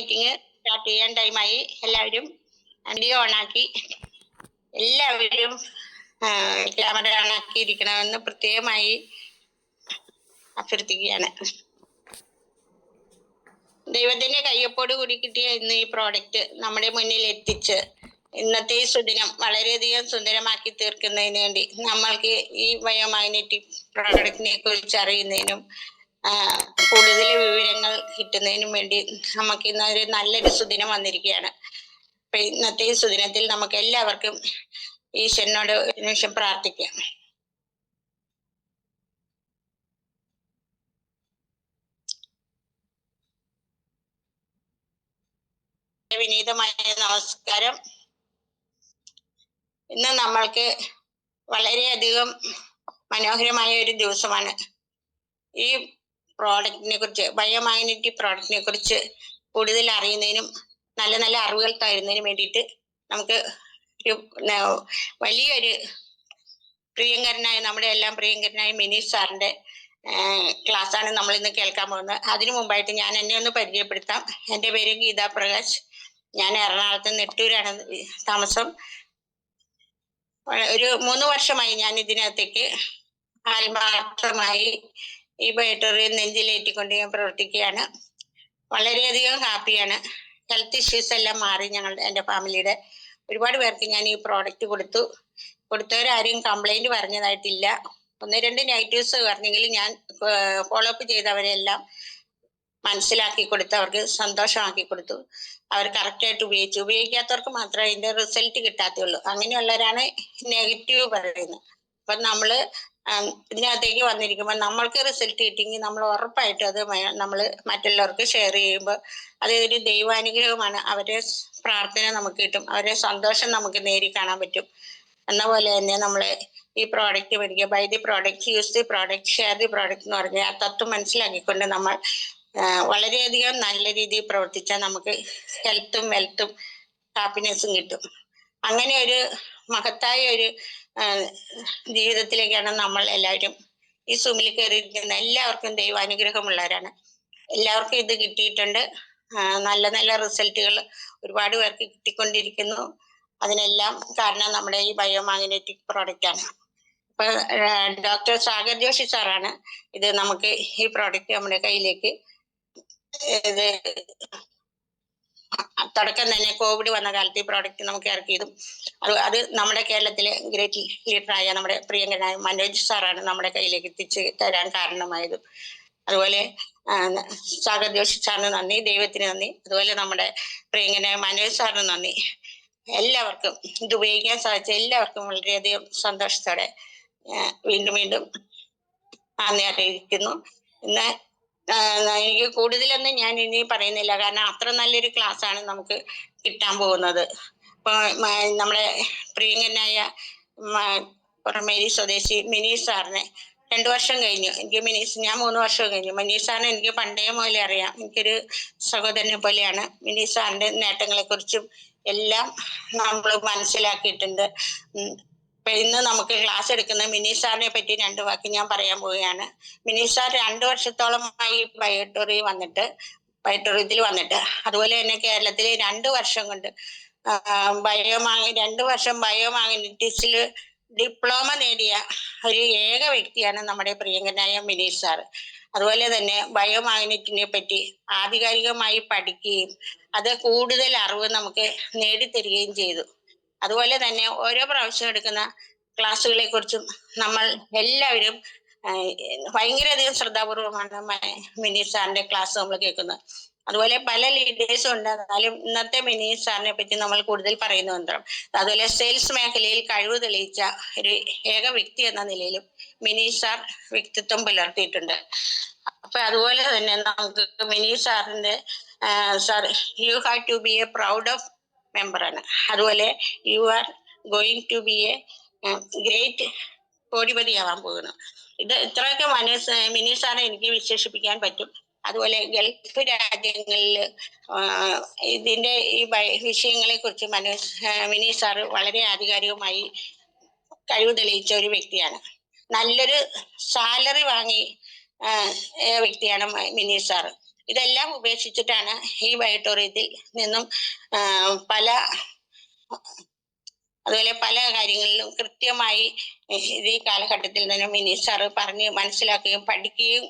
Meeting start ചെയ്യാൻ ടൈമായി. എല്ലാവരും വീഡിയോ ഓണാക്കി എല്ലാവരും ക്യാമറ ഓണാക്കി ഇരിക്കണമെന്ന് പ്രത്യേകമായി അഭ്യർത്ഥിക്കുകയാണ്. ദൈവത്തിന്റെ കയ്യൊപ്പോട് കൂടി കിട്ടിയ ഇന്ന് ഈ പ്രോഡക്റ്റ് നമ്മുടെ മുന്നിൽ എത്തിച്ച് ഇന്നത്തെ ഈ സുദിനം വളരെയധികം സുന്ദരമാക്കി തീർക്കുന്നതിന് വേണ്ടി നമ്മൾക്ക് ഈ ബയോമാഗ്നറ്റിക് പ്രോഡക്റ്റിനെ കുറിച്ച് അറിയുന്നതിനും കൂടുതൽ വിവരങ്ങൾ കിട്ടുന്നതിനും വേണ്ടി നമുക്ക് ഇന്ന് ഒരു നല്ലൊരു സുദിനം വന്നിരിക്കുകയാണ്. അപ്പൊ ഇന്നത്തെ ഈ സുദിനത്തിൽ നമുക്ക് എല്ലാവർക്കും ഈശ്വരനോട് ഒരു നിമിഷം പ്രാർത്ഥിക്കാം. വിനീതമായ നമസ്കാരം. ഇന്ന് നമ്മൾക്ക് വളരെയധികം മനോഹരമായ ഒരു ദിവസമാണ്. ഈ പ്രോഡക്റ്റിനെ കുറിച്ച്, ബയോമാഗ്നറ്റിക് പ്രോഡക്റ്റിനെ കുറിച്ച് കൂടുതൽ അറിയുന്നതിനും നല്ല നല്ല അറിവുകൾ തരുന്നതിനും വേണ്ടിയിട്ട് നമുക്ക് ഒരു വലിയൊരു പ്രിയങ്കരനായ, നമ്മുടെ എല്ലാം പ്രിയങ്കരനായ മിനീഷ് സാറിന്റെ ക്ലാസ്സാണ് നമ്മൾ ഇന്ന് കേൾക്കാൻ പോകുന്നത്. അതിനു മുമ്പായിട്ട് ഞാൻ എന്നെ ഒന്ന് പരിചയപ്പെടുത്താം. എൻ്റെ പേര് ഗീതാ പ്രകാശ്. ഞാൻ എറണാകുളത്ത് നെട്ടൂരാണ് താമസം. ഒരു 3 വർഷമായി ഞാൻ ഇതിനകത്തേക്ക് ആത്മാർത്ഥമായി ഈ ബയോട്ടോറിയം നെഞ്ചിലേറ്റിക്കൊണ്ട് ഞാൻ പ്രവർത്തിക്കുകയാണ്. വളരെയധികം ഹാപ്പിയാണ്. ഹെൽത്ത് ഇഷ്യൂസ് എല്ലാം മാറി. എൻ്റെ ഫാമിലിയുടെ ഒരുപാട് പേർക്ക് ഞാൻ ഈ പ്രോഡക്റ്റ് കൊടുത്തവരാരും കംപ്ലൈന്റ് പറഞ്ഞതായിട്ടില്ല. 1-2 നെഗറ്റീവ്സ് പറഞ്ഞെങ്കിൽ ഞാൻ ഫോളോ അപ്പ് ചെയ്തവരെല്ലാം മനസ്സിലാക്കി കൊടുത്തു, അവർക്ക് സന്തോഷമാക്കി കൊടുത്തു. അവർ കറക്റ്റായിട്ട് ഉപയോഗിക്കാത്തവർക്ക് മാത്രമേ അതിന്റെ റിസൾട്ട് കിട്ടാത്തുള്ളൂ. അങ്ങനെയുള്ളവരാണ് നെഗറ്റീവ് പറയുന്നത്. അപ്പൊ നമ്മള് ഇതിനകത്തേക്ക് വന്നിരിക്കുമ്പോൾ നമ്മൾക്ക് റിസൾട്ട് കിട്ടിയെങ്കിൽ നമ്മൾ ഉറപ്പായിട്ടും അത് നമ്മൾ മറ്റുള്ളവർക്ക് ഷെയർ ചെയ്യുമ്പോൾ അത് ഒരു ദൈവാനുഗ്രഹമാണ്. അവരെ പ്രാർത്ഥന നമുക്ക് കിട്ടും, അവരെ സന്തോഷം നമുക്ക് നേരി കാണാൻ പറ്റും. എന്ന പോലെ തന്നെ നമ്മൾ ഈ പ്രോഡക്റ്റ് മേടിക്കുക, buy the product, use the product, share the product എന്ന് പറഞ്ഞ ആ തത്വം മനസ്സിലാക്കിക്കൊണ്ട് നമ്മൾ വളരെയധികം നല്ല രീതിയിൽ പ്രവർത്തിച്ചാൽ നമുക്ക് ഹെൽത്തും വെൽത്തും ഹാപ്പിനെസ്സും കിട്ടും. അങ്ങനെ ഒരു മഹത്തായ ഒരു ജീവിതത്തിലേക്കാണ് നമ്മൾ എല്ലാവരും ഈ സുമിൽ കയറിയിരിക്കുന്ന എല്ലാവർക്കും ദൈവാനുഗ്രഹമുള്ളവരാണ്. എല്ലാവർക്കും ഇത് കിട്ടിയിട്ടുണ്ട്. നല്ല നല്ല റിസൾട്ടുകൾ ഒരുപാട് പേർക്ക് കിട്ടിക്കൊണ്ടിരിക്കുന്നു. അതിനെല്ലാം കാരണം നമ്മുടെ ഈ ബയോമാഗ്നറ്റിക് പ്രോഡക്റ്റ് ആണ്. ഇപ്പൊ ഡോക്ടർ സാഗർ ജോഷി സാറാണ് ഇത് നമുക്ക് ഈ പ്രോഡക്റ്റ് നമ്മുടെ കയ്യിലേക്ക് ഇത് തുടക്കം തന്നെ കോവിഡ് വന്ന കാലത്ത് ഈ പ്രോഡക്റ്റ് നമുക്ക് ഇറക്കിയതും അത് നമ്മുടെ കേരളത്തിലെ ഗ്രേറ്റ് ലീഡറായ നമ്മുടെ പ്രിയങ്കരനായ മനോജ് സാറാണ് നമ്മുടെ കയ്യിലേക്ക് എത്തിച്ച് തരാൻ കാരണമായതും. അതുപോലെ സാഗർ ജോഷി സാറിന് നന്ദി, ദൈവത്തിന് നന്ദി. അതുപോലെ നമ്മുടെ പ്രിയങ്കരനായ മനോജ് സാറിന് നന്ദി. എല്ലാവർക്കും ഇത് ഉപയോഗിക്കാൻ സാധിച്ച എല്ലാവർക്കും വളരെയധികം സന്തോഷത്തോടെ വീണ്ടും വീണ്ടും നന്ദി അറിയിക്കുന്നു. ഇന്ന് എനിക്ക് കൂടുതലൊന്നും ഞാൻ ഇനി പറയുന്നില്ല, കാരണം അത്ര നല്ലൊരു ക്ലാസ് ആണ് നമുക്ക് കിട്ടാൻ പോകുന്നത്. ഇപ്പൊ നമ്മുടെ പ്രിയങ്കരനായ പുറമേരി സ്വദേശി മിനീഷ് സാറിനെ 2 വർഷം കഴിഞ്ഞു. ഞാൻ 3 വർഷം കഴിഞ്ഞു. മിനീഷ് സാറിനെ എനിക്ക് പണ്ടേ മുതലേ അറിയാം. എനിക്കൊരു സഹോദരനെ പോലെയാണ്. മിനീഷ് സാറിന്റെ നേട്ടങ്ങളെ കുറിച്ചും എല്ലാം നമ്മൾ മനസ്സിലാക്കിയിട്ടുണ്ട്. ഇന്ന് നമുക്ക് ക്ലാസ് എടുക്കുന്ന മിനീഷ് സാറിനെ പറ്റി 2 വാക്ക് ഞാൻ പറയാൻ പോവുകയാണ്. മിനീഷ് സാർ 2 വർഷത്തോളമായി ബയോട്ടോറിയത്തിൽ വന്നിട്ട് അതുപോലെ തന്നെ കേരളത്തിൽ 2 വർഷം കൊണ്ട് 2 വർഷം ബയോമാഗ്നറ്റിക്സിൽ ഡിപ്ലോമ നേടിയ ഒരു ഏക വ്യക്തിയാണ് നമ്മുടെ പ്രിയങ്കരനായ മിനീഷ് സാർ. അതുപോലെ തന്നെ ബയോമാഗ്നറ്റിനെ പറ്റി ആധികാരികമായി പഠിക്കുകയും അത് കൂടുതൽ അറിവ് നമുക്ക് നേടിത്തരികയും ചെയ്തു. അതുപോലെ തന്നെ ഓരോ പ്രാവശ്യം എടുക്കുന്ന ക്ലാസ്സുകളെ കുറിച്ചും നമ്മൾ എല്ലാവരും ഭയങ്കരധികം ശ്രദ്ധാപൂർവമാണ് മിനീഷ് സാറിന്റെ ക്ലാസ് നമ്മൾ കേൾക്കുന്നത്. അതുപോലെ പല ലീഡേഴ്സും ഉണ്ട്, എന്നാലും ഇന്നത്തെ മിനീഷ് സാറിനെ പറ്റി നമ്മൾ കൂടുതൽ പറയുന്നുണ്ട്. അതുപോലെ സെയിൽസ് മേഖലയിൽ കഴിവ് തെളിയിച്ച ഒരു ഏക വ്യക്തി എന്ന നിലയിലും മിനീഷ് സാർ വ്യക്തിത്വം പുലർത്തിയിട്ടുണ്ട്. അപ്പൊ അതുപോലെ തന്നെ നമുക്ക് മിനീഷ് സാറിന്റെ sir you have to be a proud of മെമ്പറാണ്. അതുപോലെ you are going to be a great കോടിപതിയാവാൻ പോകുന്നു. ഇത് ഇത്രയൊക്കെ മിനീഷ് സാറിനെ എനിക്ക് വിശേഷിപ്പിക്കാൻ പറ്റും. അതുപോലെ ഗൾഫ് രാജ്യങ്ങളിൽ ഇതിന്റെ ഈ വിഷയങ്ങളെ കുറിച്ച് മിനീഷ് സാറ് വളരെ ആധികാരികമായി കഴിവ് തെളിയിച്ച ഒരു വ്യക്തിയാണ്. നല്ലൊരു സാലറി വാങ്ങി വ്യക്തിയാണ് മിനീഷ് സാറ്. ഇതെല്ലാം ഉപേക്ഷിച്ചിട്ടാണ് ഈ ബയോട്ടോറിയത്തിൽ നിന്നും പല അതുപോലെ പല കാര്യങ്ങളിലും കൃത്യമായി ഈ കാലഘട്ടത്തിൽ തന്നെ മിനി സാറ് പറഞ്ഞ് മനസ്സിലാക്കുകയും പഠിക്കുകയും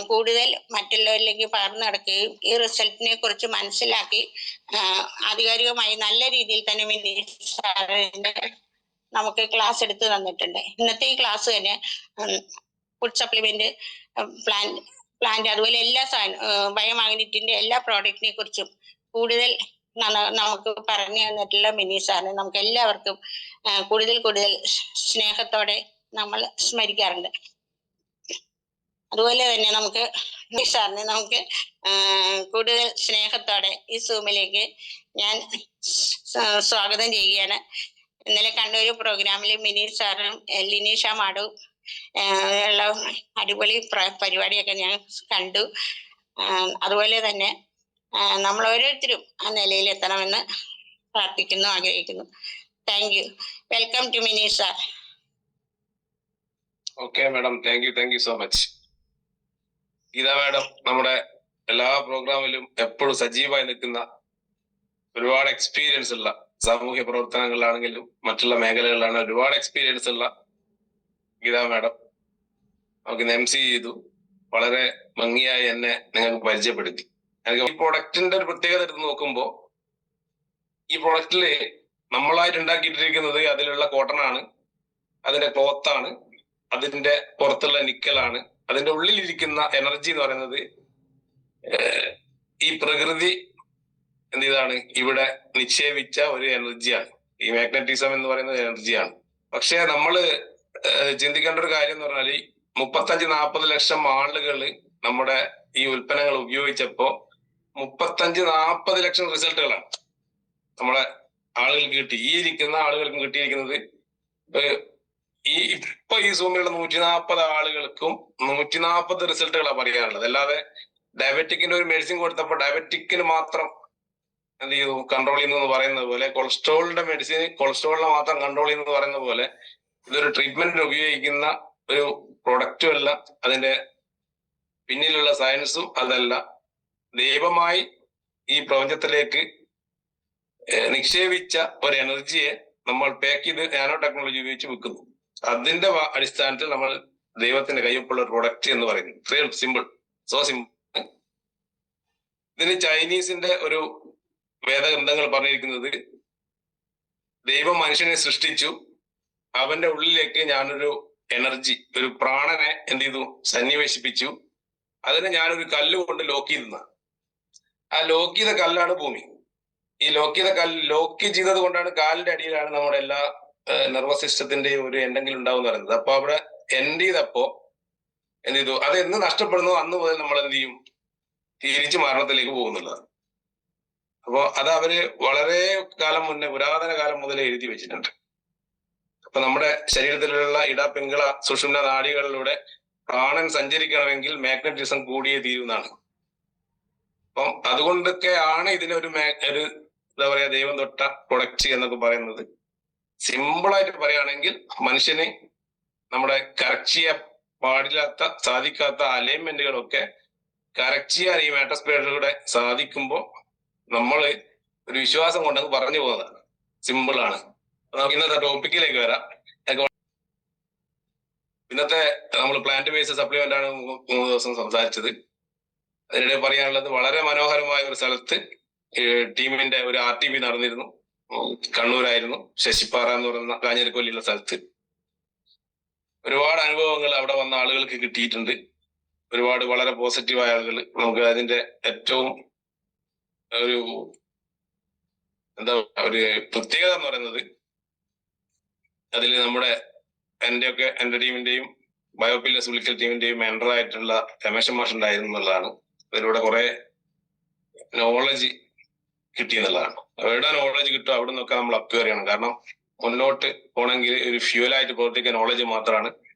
കൂടുതൽ മറ്റുള്ളവരിലേക്ക് പകർന്നു നടക്കുകയും ഈ റിസൾട്ടിനെ കുറിച്ച് മനസ്സിലാക്കി ആധികാരികമായി നല്ല രീതിയിൽ തന്നെ മിനി സാറിന്റെ നമുക്ക് ക്ലാസ് എടുത്ത് തന്നിട്ടുണ്ട്. ഇന്നത്തെ ഈ ക്ലാസ് തന്നെ ഫുഡ് സപ്ലിമെന്റ് പ്ലാന്റ് അതുപോലെ എല്ലാ ബയോമാഗ്നറ്റിന്റെ എല്ലാ പ്രോഡക്റ്റിനെ കുറിച്ചും കൂടുതൽ നമുക്ക് പറഞ്ഞു തന്നിട്ടുള്ള മിനി സാറിന് നമുക്ക് എല്ലാവർക്കും കൂടുതൽ സ്നേഹത്തോടെ നമ്മൾ സ്മരിക്കാറുണ്ട്. അതുപോലെ തന്നെ നമുക്ക് സാറിന് നമുക്ക് കൂടുതൽ സ്നേഹത്തോടെ ഈ സൂമിലേക്ക് ഞാൻ സ്വാഗതം ചെയ്യുകയാണ്. ഇന്നലെ കണ്ട ഒരു പ്രോഗ്രാമിൽ മിനി സാറും ലിനീഷ മാഡും ഉള്ള അടിപൊളി പരിപാടിയൊക്കെ ഞാൻ കണ്ടു. അതുപോലെ തന്നെ നമ്മൾ ഓരോരുത്തരും ആ നിലയിൽ എത്തണമെന്ന് പ്രാർത്ഥിക്കുന്നു, ആഗ്രഹിക്കുന്നു. Thank you. Welcome to Mini sir. Okay madam, thank you so much. Geetha madam നമ്മുടെ എല്ലാ പ്രോഗ്രാമിലും എപ്പോഴും സജീവമായി നിൽക്കുന്ന, ഒരുപാട് എക്സ്പീരിയൻസ് ഉള്ള, സാമൂഹ്യ പ്രവർത്തനങ്ങളിലാണെങ്കിലും മറ്റുള്ള മേഖലകളിലാണ് ഒരുപാട് എക്സ്പീരിയൻസ് ഉള്ള ഗീത മാഡം നമുക്ക് MC ചെയ്തു. വളരെ ഭംഗിയായി എന്നെ നിങ്ങൾക്ക് പരിചയപ്പെടുത്തി. ഈ പ്രൊഡക്റ്റിന്റെ ഒരു പ്രത്യേകത എടുത്ത് നോക്കുമ്പോൾ ഈ പ്രൊഡക്റ്റില് നമ്മളായിട്ട് ഉണ്ടാക്കിയിട്ടിരിക്കുന്നത് അതിലുള്ള കോട്ടൺ ആണ്, അതിന്റെ ക്ലോത്ത് ആണ്, അതിന്റെ പുറത്തുള്ള നിക്കലാണ്. അതിന്റെ ഉള്ളിലിരിക്കുന്ന എനർജി എന്ന് പറയുന്നത് ഈ പ്രകൃതി എന്താണ് ഇവിടെ നിക്ഷേപിച്ച ഒരു എനർജിയാണ്. ഈ മാഗ്നറ്റിസം എന്ന് പറയുന്നത് എനർജിയാണ്. പക്ഷെ നമ്മള് ചിന്തിക്കേണ്ട ഒരു കാര്യം എന്ന് പറഞ്ഞാൽ 35-40 ലക്ഷം ആളുകൾ നമ്മുടെ ഈ ഉൽപ്പന്നങ്ങൾ ഉപയോഗിച്ചപ്പോ 35-40 ലക്ഷം റിസൾട്ടുകളാണ് നമ്മളെ ആളുകൾക്ക് കിട്ടി. ഈ ഇരിക്കുന്ന ആളുകൾക്കും കിട്ടിയിരിക്കുന്നത് ഇപ്പൊ ഈ സൂമിലുള്ള 140 ആളുകൾക്കും 140 റിസൾട്ടുകളാണ് പറയാനുള്ളത്. അല്ലാതെ ഡയബറ്റിക്കിന്റെ ഒരു മെഡിസിൻ കൊടുത്തപ്പോൾ ഡയബറ്റിക്കിന് മാത്രം എന്ത് ചെയ്തു കൺട്രോൾ ചെയ്യുന്നു പറയുന്നത് പോലെ, കൊളസ്ട്രോളിന്റെ മെഡിസിൻ കൊളസ്ട്രോളിനെ മാത്രം കൺട്രോൾ ചെയ്യുന്നു പറയുന്ന പോലെ ഇതൊരു ട്രീറ്റ്മെന്റിന് ഉപയോഗിക്കുന്ന ഒരു പ്രൊഡക്റ്റും അല്ല. അതിന്റെ പിന്നിലുള്ള സയൻസും അതല്ല. ദൈവമായി ഈ പ്രപഞ്ചത്തിലേക്ക് നിക്ഷേപിച്ച ഒരു എനർജിയെ നമ്മൾ പാക്ക് ചെയ്ത് നാനോ ടെക്നോളജി ഉപയോഗിച്ച് വിൽക്കുന്നു. അതിന്റെ അടിസ്ഥാനത്തിൽ നമ്മൾ ദൈവത്തിന്റെ കയ്യൊപ്പുള്ള ഒരു പ്രൊഡക്റ്റ് എന്ന് പറയുന്നു. ഇത്രയും സിമ്പിൾ, സോ സിമ്പിൾ. ഇതിന് ചൈനീസിന്റെ ഒരു വേദഗ്രന്ഥങ്ങൾ പറഞ്ഞിരിക്കുന്നത്, ദൈവം മനുഷ്യനെ സൃഷ്ടിച്ചു, അവന്റെ ഉള്ളിലേക്ക് ഞാനൊരു എനർജി, ഒരു പ്രാണനെ എന്ത് ചെയ്തു, സന്നിവേശിപ്പിച്ചു. അതിനെ ഞാനൊരു കല്ല് കൊണ്ട് ലോക്ക് ചെയ്തെന്ന. ആ ലോക്ക് ചെയ്ത കല്ലാണ് ഭൂമി. ഈ ലോക്ക് ചെയ്തത് കൊണ്ടാണ് കാലിന്റെ അടിയിലാണ് നമ്മുടെ എല്ലാ നെർവസ് സിസ്റ്റത്തിന്റെയും ഒരു എന്തെങ്കിലും ഉണ്ടാവും എന്ന് പറയുന്നത്. അപ്പൊ അവിടെ എൻഡ് ചെയ്തപ്പോ എന്ത് ചെയ്തു, അത് എന്ന് നഷ്ടപ്പെടുന്നു അന്ന് മുതൽ നമ്മൾ എന്ത് ചെയ്യും, തിരിച്ചു മരണത്തിലേക്ക് പോകുന്നുള്ളതാണ്. അപ്പോ അത് അവര് വളരെ കാലം മുന്നേ, പുരാതന കാലം മുതലേ എഴുതി വെച്ചിട്ടുണ്ട്. അപ്പൊ നമ്മുടെ ശരീരത്തിലുള്ള പിംഗള സുഷുമ്ന നാഡികളിലൂടെ പ്രാണൻ സഞ്ചരിക്കണമെങ്കിൽ മാഗ്നറ്റിസം കൂടിയേ തീരുന്നതാണ്. അപ്പം അതുകൊണ്ടൊക്കെ ആണ് ഇതിനൊരു എന്താ പറയാ, ദൈവം തൊട്ട പ്രൊഡക്റ്റ് എന്നൊക്കെ പറയുന്നത്. സിമ്പിളായിട്ട് പറയുകയാണെങ്കിൽ മനുഷ്യന് നമ്മുടെ കറക്റ്റ് ചെയ്യാൻ പാടില്ലാത്ത, സാധിക്കാത്ത അലൈൻമെന്റുകളൊക്കെ കറക്റ്റ് ചെയ്യാൻ ഈ മാറ്റർസ്പീഡിലൂടെ സാധിക്കുമ്പോൾ നമ്മൾ ഒരു വിശ്വാസം കൊണ്ടങ്ങ് പറഞ്ഞു പോകുന്നതാണ്. സിമ്പിളാണ്. നമുക്ക് ഇന്നത്തെ ടോപ്പിക്കിലേക്ക് വരാം. ഇന്നത്തെ നമ്മൾ പ്ലാന്റ് ബേസ്ഡ് സപ്ലിമെന്റ് ആണ് 3 ദിവസം സംസാരിച്ചത്. അതിനിടെ പറയാനുള്ളത്, വളരെ മനോഹരമായ ഒരു സ്ഥലത്ത് ടീമിന്റെ ഒരു RTP നടന്നിരുന്നു. കണ്ണൂരായിരുന്നു, ശശിപ്പാറ എന്ന് പറയുന്ന കാഞ്ഞിരക്കൊല്ലിയുള്ള സ്ഥലത്ത്. ഒരുപാട് അനുഭവങ്ങൾ അവിടെ വന്ന ആളുകൾക്ക് കിട്ടിയിട്ടുണ്ട്. ഒരുപാട് വളരെ പോസിറ്റീവായ ആളുകൾ. നമുക്ക് അതിന്റെ ഏറ്റവും ഒരു ഒരു പ്രത്യേകത എന്ന് പറയുന്നത്, അതിൽ നമ്മുടെ എന്റെ ടീമിന്റെയും ബയോപില്ലസ് വിളിക്കൽ ടീമിന്റെയും മെൻഡറായിട്ടുള്ള രമേശൻ മാഷ് ഉണ്ടായിരുന്നു എന്നുള്ളതാണ്. അതിലൂടെ കുറെ നോളജ് കിട്ടിയെന്നുള്ളതാണ്. എവിടെ നോളജ് കിട്ടും അവിടെ നിന്നൊക്കെ നമ്മൾ അക്വയർ ചെയ്യണം. കാരണം മുന്നോട്ട് പോകണമെങ്കിൽ ഒരു ഫ്യൂലായിട്ട് പ്രവർത്തിക്കാൻ നോളജ് മാത്രമാണ്.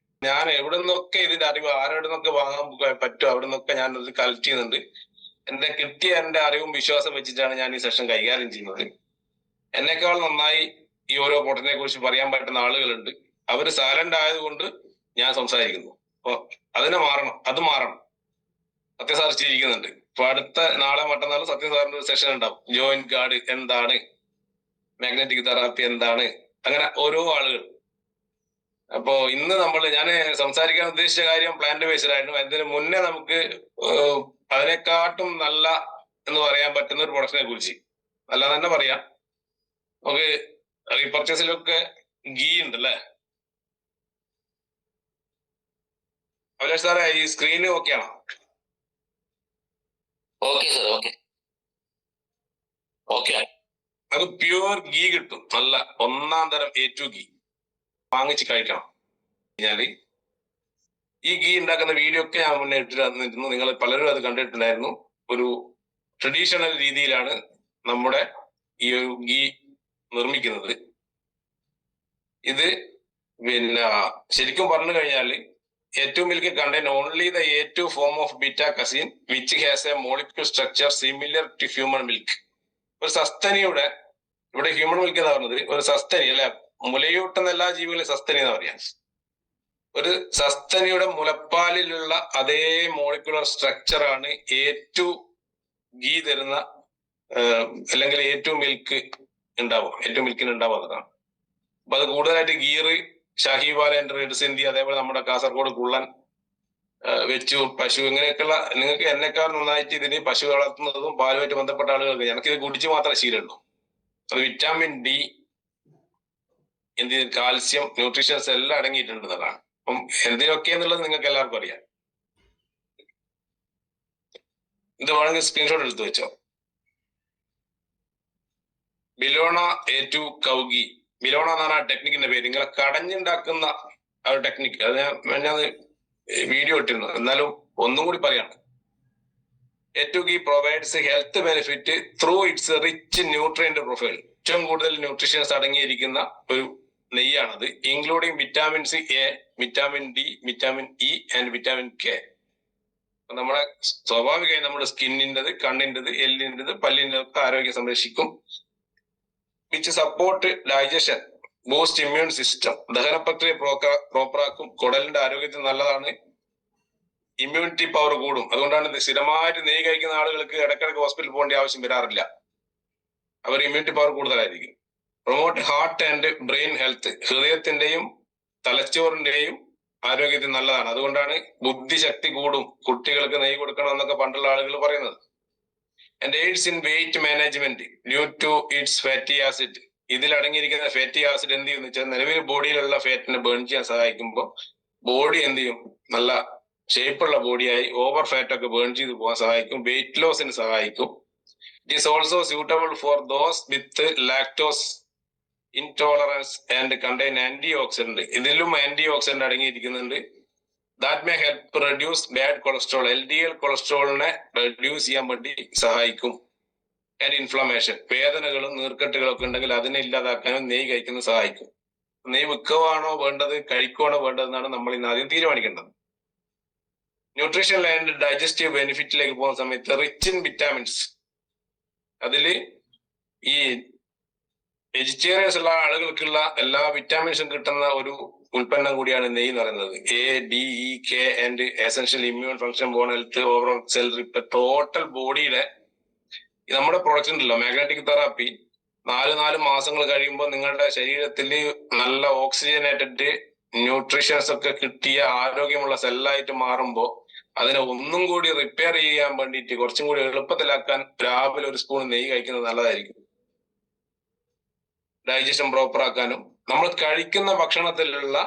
ഞാൻ എവിടെ നിന്നൊക്കെ ഇതിന്റെ അറിവ് ആരോടെ നിന്നൊക്കെ വാങ്ങാൻ പറ്റും അവിടെ നിന്നൊക്കെ ഞാൻ അത് കളക്ട് ചെയ്യുന്നുണ്ട്. എന്റെ അറിവും വിശ്വാസം വെച്ചിട്ടാണ് ഞാൻ ഈ സെഷൻ കൈകാര്യം ചെയ്യുന്നത്. എന്നെക്കാൾ നന്നായി ഈ ഓരോ പൊട്ടനെ കുറിച്ച് പറയാൻ പറ്റുന്ന ആളുകളുണ്ട്. അവര് സൈലന്റ് ആയതുകൊണ്ട് ഞാൻ സംസാരിക്കുന്നു. അപ്പൊ അത് മാറണം. സത്യസാധിച്ചിരിക്കുന്നുണ്ട്. ഇപ്പൊ അടുത്ത നാളെ മറ്റന്നാൾ സത്യം സാറിന്റെ ഒരു സെഷൻ ഉണ്ടാവും. ജോയിന്റ് ഗാർഡ് എന്താണ്, മാഗ്നറ്റിക് തെറാപ്പി എന്താണ്, അങ്ങനെ ഓരോ ആളുകൾ. അപ്പോ ഇന്ന് ഞാൻ സംസാരിക്കാൻ ഉദ്ദേശിച്ച കാര്യം പ്ലാന്റ് ബേസ്ഡ് ആയിരുന്നു. അതിന് മുന്നേ നമുക്ക് അതിനെക്കാട്ടും നല്ല എന്ന് പറയാൻ പറ്റുന്ന ഒരു പ്രൊഡക്ഷനെ കുറിച്ച് അല്ല തന്നെ പറയാം. നമുക്ക് റീപർച്ചേസിലൊക്കെ ഗീ ഉണ്ടല്ലേ അഭിലാഷ് സാറേ? ഈ സ്ക്രീന് ഓക്കെ ആണോ? Okay sir, okay. അത് പ്യുവർ ഗീ കിട്ടും, നല്ല ഒന്നാം തരം A2 ഗീ വാങ്ങിച്ച് കഴിക്കണം. കഴിഞ്ഞാല് ഈ ഗീ ഉണ്ടാക്കുന്ന വീഡിയോ ഒക്കെ ഞാൻ മുന്നേ ഇട്ടിരുന്നു. നിങ്ങൾ പലരും അത് കണ്ടിട്ടുണ്ടായിരുന്നു. ഒരു ട്രഡീഷണൽ രീതിയിലാണ് നമ്മുടെ ഈ ഒരു ഗീ നിർമ്മിക്കുന്നത്. ഇത് പിന്നെ ശരിക്കും പറഞ്ഞു കഴിഞ്ഞാല് A2 milk contain only the A2 form of beta casein which has a molecule structure similar to human milk. ഒരു സസ്തനിയുടെ, ഇവിടെ ഹ്യൂമൻ മിൽക്ക് എന്ന് പറഞ്ഞത് ഒരു സസ്തനി അല്ലെ, മുലയൂട്ടുന്ന എല്ലാ ജീവികളും സസ്തനി എന്ന് പറയാം. ഒരു സസ്തനിയുടെ മുലപ്പാലിലുള്ള അതേ മോളിക്കുലർ സ്ട്രക്ചർ ആണ് A2 ഗീ തരുന്ന അല്ലെങ്കിൽ A2 മിൽക്ക് ഉണ്ടാവും, A2 മിൽക്കിന് ഉണ്ടാവുന്നതാണ്. അപ്പൊ അത് കൂടുതലായിട്ട് ഗീറ്, ഷാഹിവാല, റെഡ് സിന്ധി, അതേപോലെ നമ്മുടെ കാസർഗോഡ് കുള്ളൻ, വെച്ചു, പശു, ഇങ്ങനെയൊക്കെയുള്ള, നിങ്ങൾക്ക് എന്നെക്കാൾ നന്നായിട്ട് ഇതിന് പശു വളർത്തുന്നതും പാലുമായിട്ട് ബന്ധപ്പെട്ട ആളുകൾക്ക് എനിക്കിത് കുടിച്ച് മാത്രമേ ശീലമുള്ളൂ. അത് വിറ്റാമിൻ ഡി, കാൽസ്യം, ന്യൂട്രീഷ്യൻസ് എല്ലാം അടങ്ങിയിട്ടുണ്ടെന്നതാണ്. അപ്പം എന്തിനൊക്കെ എന്നുള്ളത് നിങ്ങൾക്ക് എല്ലാവർക്കും അറിയാം. ഇത് വേണമെങ്കിൽ സ്ക്രീൻഷോട്ട് എടുത്തു വെച്ചോ. ബിലോണ A2 കൗഗി, ബിലോണ എന്നാണ് ആ ടെക്നിക്കിന്റെ പേര്. നിങ്ങളെ കടഞ്ഞുണ്ടാക്കുന്ന ആ ഒരു ടെക്നിക്ക്, അത് ഞാൻ വീഡിയോ ഇട്ടിരുന്നു, എന്നാലും ഒന്നും കൂടി പറയാണ്. A2 ghee provides health benefit through its rich nutrient profile. ഏറ്റവും കൂടുതൽ ന്യൂട്രീഷ്യൻസ് അടങ്ങിയിരിക്കുന്ന ഒരു നെയ്യാണത്, including vitamins A, vitamin D, vitamin E and vitamin K. നമ്മുടെ സ്വാഭാവികമായി നമ്മുടെ സ്കിന്നിൻ്റെത്, കണ്ണിൻ്റെത്, എല്ലിൻ്റെത്, പല്ലിൻ്റെ ഒക്കെ ആരോഗ്യം സംരക്ഷിക്കും. Which support digestion, boost immune system, ദഹന പ്രക്രിയ പ്രോപ്പറാക്കും, കുടലിന്റെ ആരോഗ്യത്തിന് നല്ലതാണ്, ഇമ്മ്യൂണിറ്റി പവർ കൂടും. അതുകൊണ്ടാണ് സ്ഥിരമായിട്ട് നെയ്യ് കഴിക്കുന്ന ആളുകൾക്ക് ഇടയ്ക്കിടയ്ക്ക് ഹോസ്പിറ്റലിൽ പോകേണ്ട ആവശ്യം വരാറില്ല, അവർ ഇമ്മ്യൂണിറ്റി പവർ കൂടുതലായിരിക്കും. Promote heart and brain health, ഹൃദയത്തിന്റെയും തലച്ചോറിന്റെയും ആരോഗ്യത്തിന് നല്ലതാണ്. അതുകൊണ്ടാണ് ബുദ്ധിശക്തി കൂടും, കുട്ടികൾക്ക് നെയ്യ് കൊടുക്കണം എന്നൊക്കെ പണ്ടുള്ള ആളുകൾ പറയുന്നത്. And aids in weight management due to its fatty acid. ഇതിൽ അടങ്ങിയിരിക്കുന്ന ഫാറ്റി ആസിഡ് എന്ത് ചെയ്യുന്ന വെച്ചാൽ നിലവിൽ ബോഡിയിലുള്ള ഫാറ്റിനെ ബേൺ ചെയ്യാൻ സഹായിക്കുമ്പോൾ ബോഡി എന്ത് ചെയ്യും, നല്ല ഷേപ്പുള്ള ബോഡിയായി ഓവർ ഫാറ്റ് ഒക്കെ ബേൺ ചെയ്ത് പോകാൻ സഹായിക്കും. വെയിറ്റ് ലോസിന് സഹായിക്കും. It is also suitable for those with lactose intolerance and contain antioxidant. ഇതിലും ആന്റി ഓക്സിഡന്റ് അടങ്ങിയിരിക്കുന്നുണ്ട്. That may help reduce bad cholesterol, LDL കൊളസ്ട്രോളിനെ റെഡ്യൂസ് ചെയ്യാൻ വേണ്ടി സഹായിക്കും. ആൻഡ് ഇൻഫ്ലമേഷൻ, വേദനകളും നീർക്കെട്ടുകളും ഒക്കെ ഉണ്ടെങ്കിൽ അതിനെ ഇല്ലാതാക്കാനും നെയ്യ് കഴിക്കുന്നത് സഹായിക്കും. നെയ്യ് വിൽക്കുവാണോ വേണ്ടത്, കഴിക്കുവാണോ വേണ്ടതെന്നാണ് നമ്മൾ ഇന്ന് ആദ്യം തീരുമാനിക്കേണ്ടത്. ന്യൂട്രീഷൻ ആൻഡ് ഡൈജസ്റ്റീവ് ബെനിഫിറ്റിലേക്ക് പോകുന്ന സമയത്ത് റിച്ച് ഇൻ വിറ്റാമിൻസ്, അതില് ഈ വെജിറ്റേറിയൻസ് ഉള്ള ആളുകൾക്കുള്ള എല്ലാ വിറ്റാമിൻസും കിട്ടുന്ന ഒരു ഉൽപ്പന്നം കൂടിയാണ് നെയ്യ് എന്ന് പറയുന്നത്. A, D, E, K and essential immune function, bone health, overall cell repair, total ബോഡിയുടെ നമ്മുടെ പ്രൊഡക്റ്റ് ഉണ്ടല്ലോ മാഗ്നറ്റിക് തെറാപ്പി, 4 മാസങ്ങൾ കഴിയുമ്പോൾ നിങ്ങളുടെ ശരീരത്തിൽ നല്ല ഓക്സിജനേറ്റഡ് ന്യൂട്രീഷ്യൻസ് ഒക്കെ കിട്ടിയ ആരോഗ്യമുള്ള സെല്ലായിട്ട് മാറുമ്പോൾ അതിനെ ഒന്നും കൂടി റിപ്പയർ ചെയ്യാൻ വേണ്ടിയിട്ട് കുറച്ചും കൂടി എളുപ്പത്തിലാക്കാൻ രാവിലെ ഒരു സ്പൂൺ നെയ്യ് കഴിക്കുന്നത് നല്ലതായിരിക്കും. ഡൈജഷൻ പ്രോപ്പർ ആക്കാനും, നമ്മൾ കഴിക്കുന്ന ഭക്ഷണത്തിലുള്ള,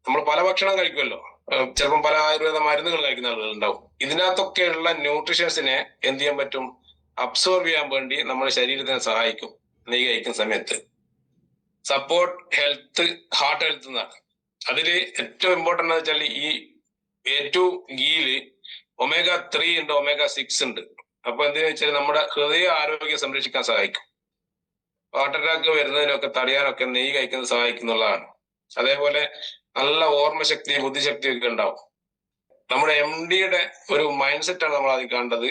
നമ്മൾ പല ഭക്ഷണം കഴിക്കുമല്ലോ, ചിലപ്പം പല ആയുർവേദ മരുന്നുകൾ കഴിക്കുന്ന ആളുകൾ ഉണ്ടാവും. ഇതിനകത്തൊക്കെയുള്ള ന്യൂട്രീഷ്യൻസിനെ എന്ത് ചെയ്യാൻ പറ്റും, അബ്സോർവ് ചെയ്യാൻ വേണ്ടി നമ്മുടെ ശരീരത്തിനെ സഹായിക്കും നെയ്യ് കഴിക്കുന്ന സമയത്ത്. സപ്പോർട്ട് ഹെൽത്ത്, ഹാർട്ട് ഹെൽത്ത് എന്നാണ്. അതില് ഏറ്റവും ഇമ്പോർട്ടൻ്റ് എന്ന് വെച്ചാൽ ഈ A2 ഗീല് omega-3 ഉണ്ട്, omega-6 ഉണ്ട്. അപ്പൊ എന്തെന്ന് വെച്ചാൽ നമ്മുടെ ഹൃദയ ആരോഗ്യം സംരക്ഷിക്കാൻ സഹായിക്കും. ഹാർട്ട് അറ്റാക്ക് വരുന്നതിനൊക്കെ തടയാനൊക്കെ നെയ്യ് കഴിക്കുന്നത് സഹായിക്കുന്നുള്ളതാണ്. അതേപോലെ നല്ല ഓർമ്മശക്തി, ബുദ്ധിശക്തി ഒക്കെ ഉണ്ടാവും. നമ്മുടെ MDയുടെ ഒരു മൈൻഡ് സെറ്റാണ് നമ്മൾ ആദ്യം കണ്ടത്.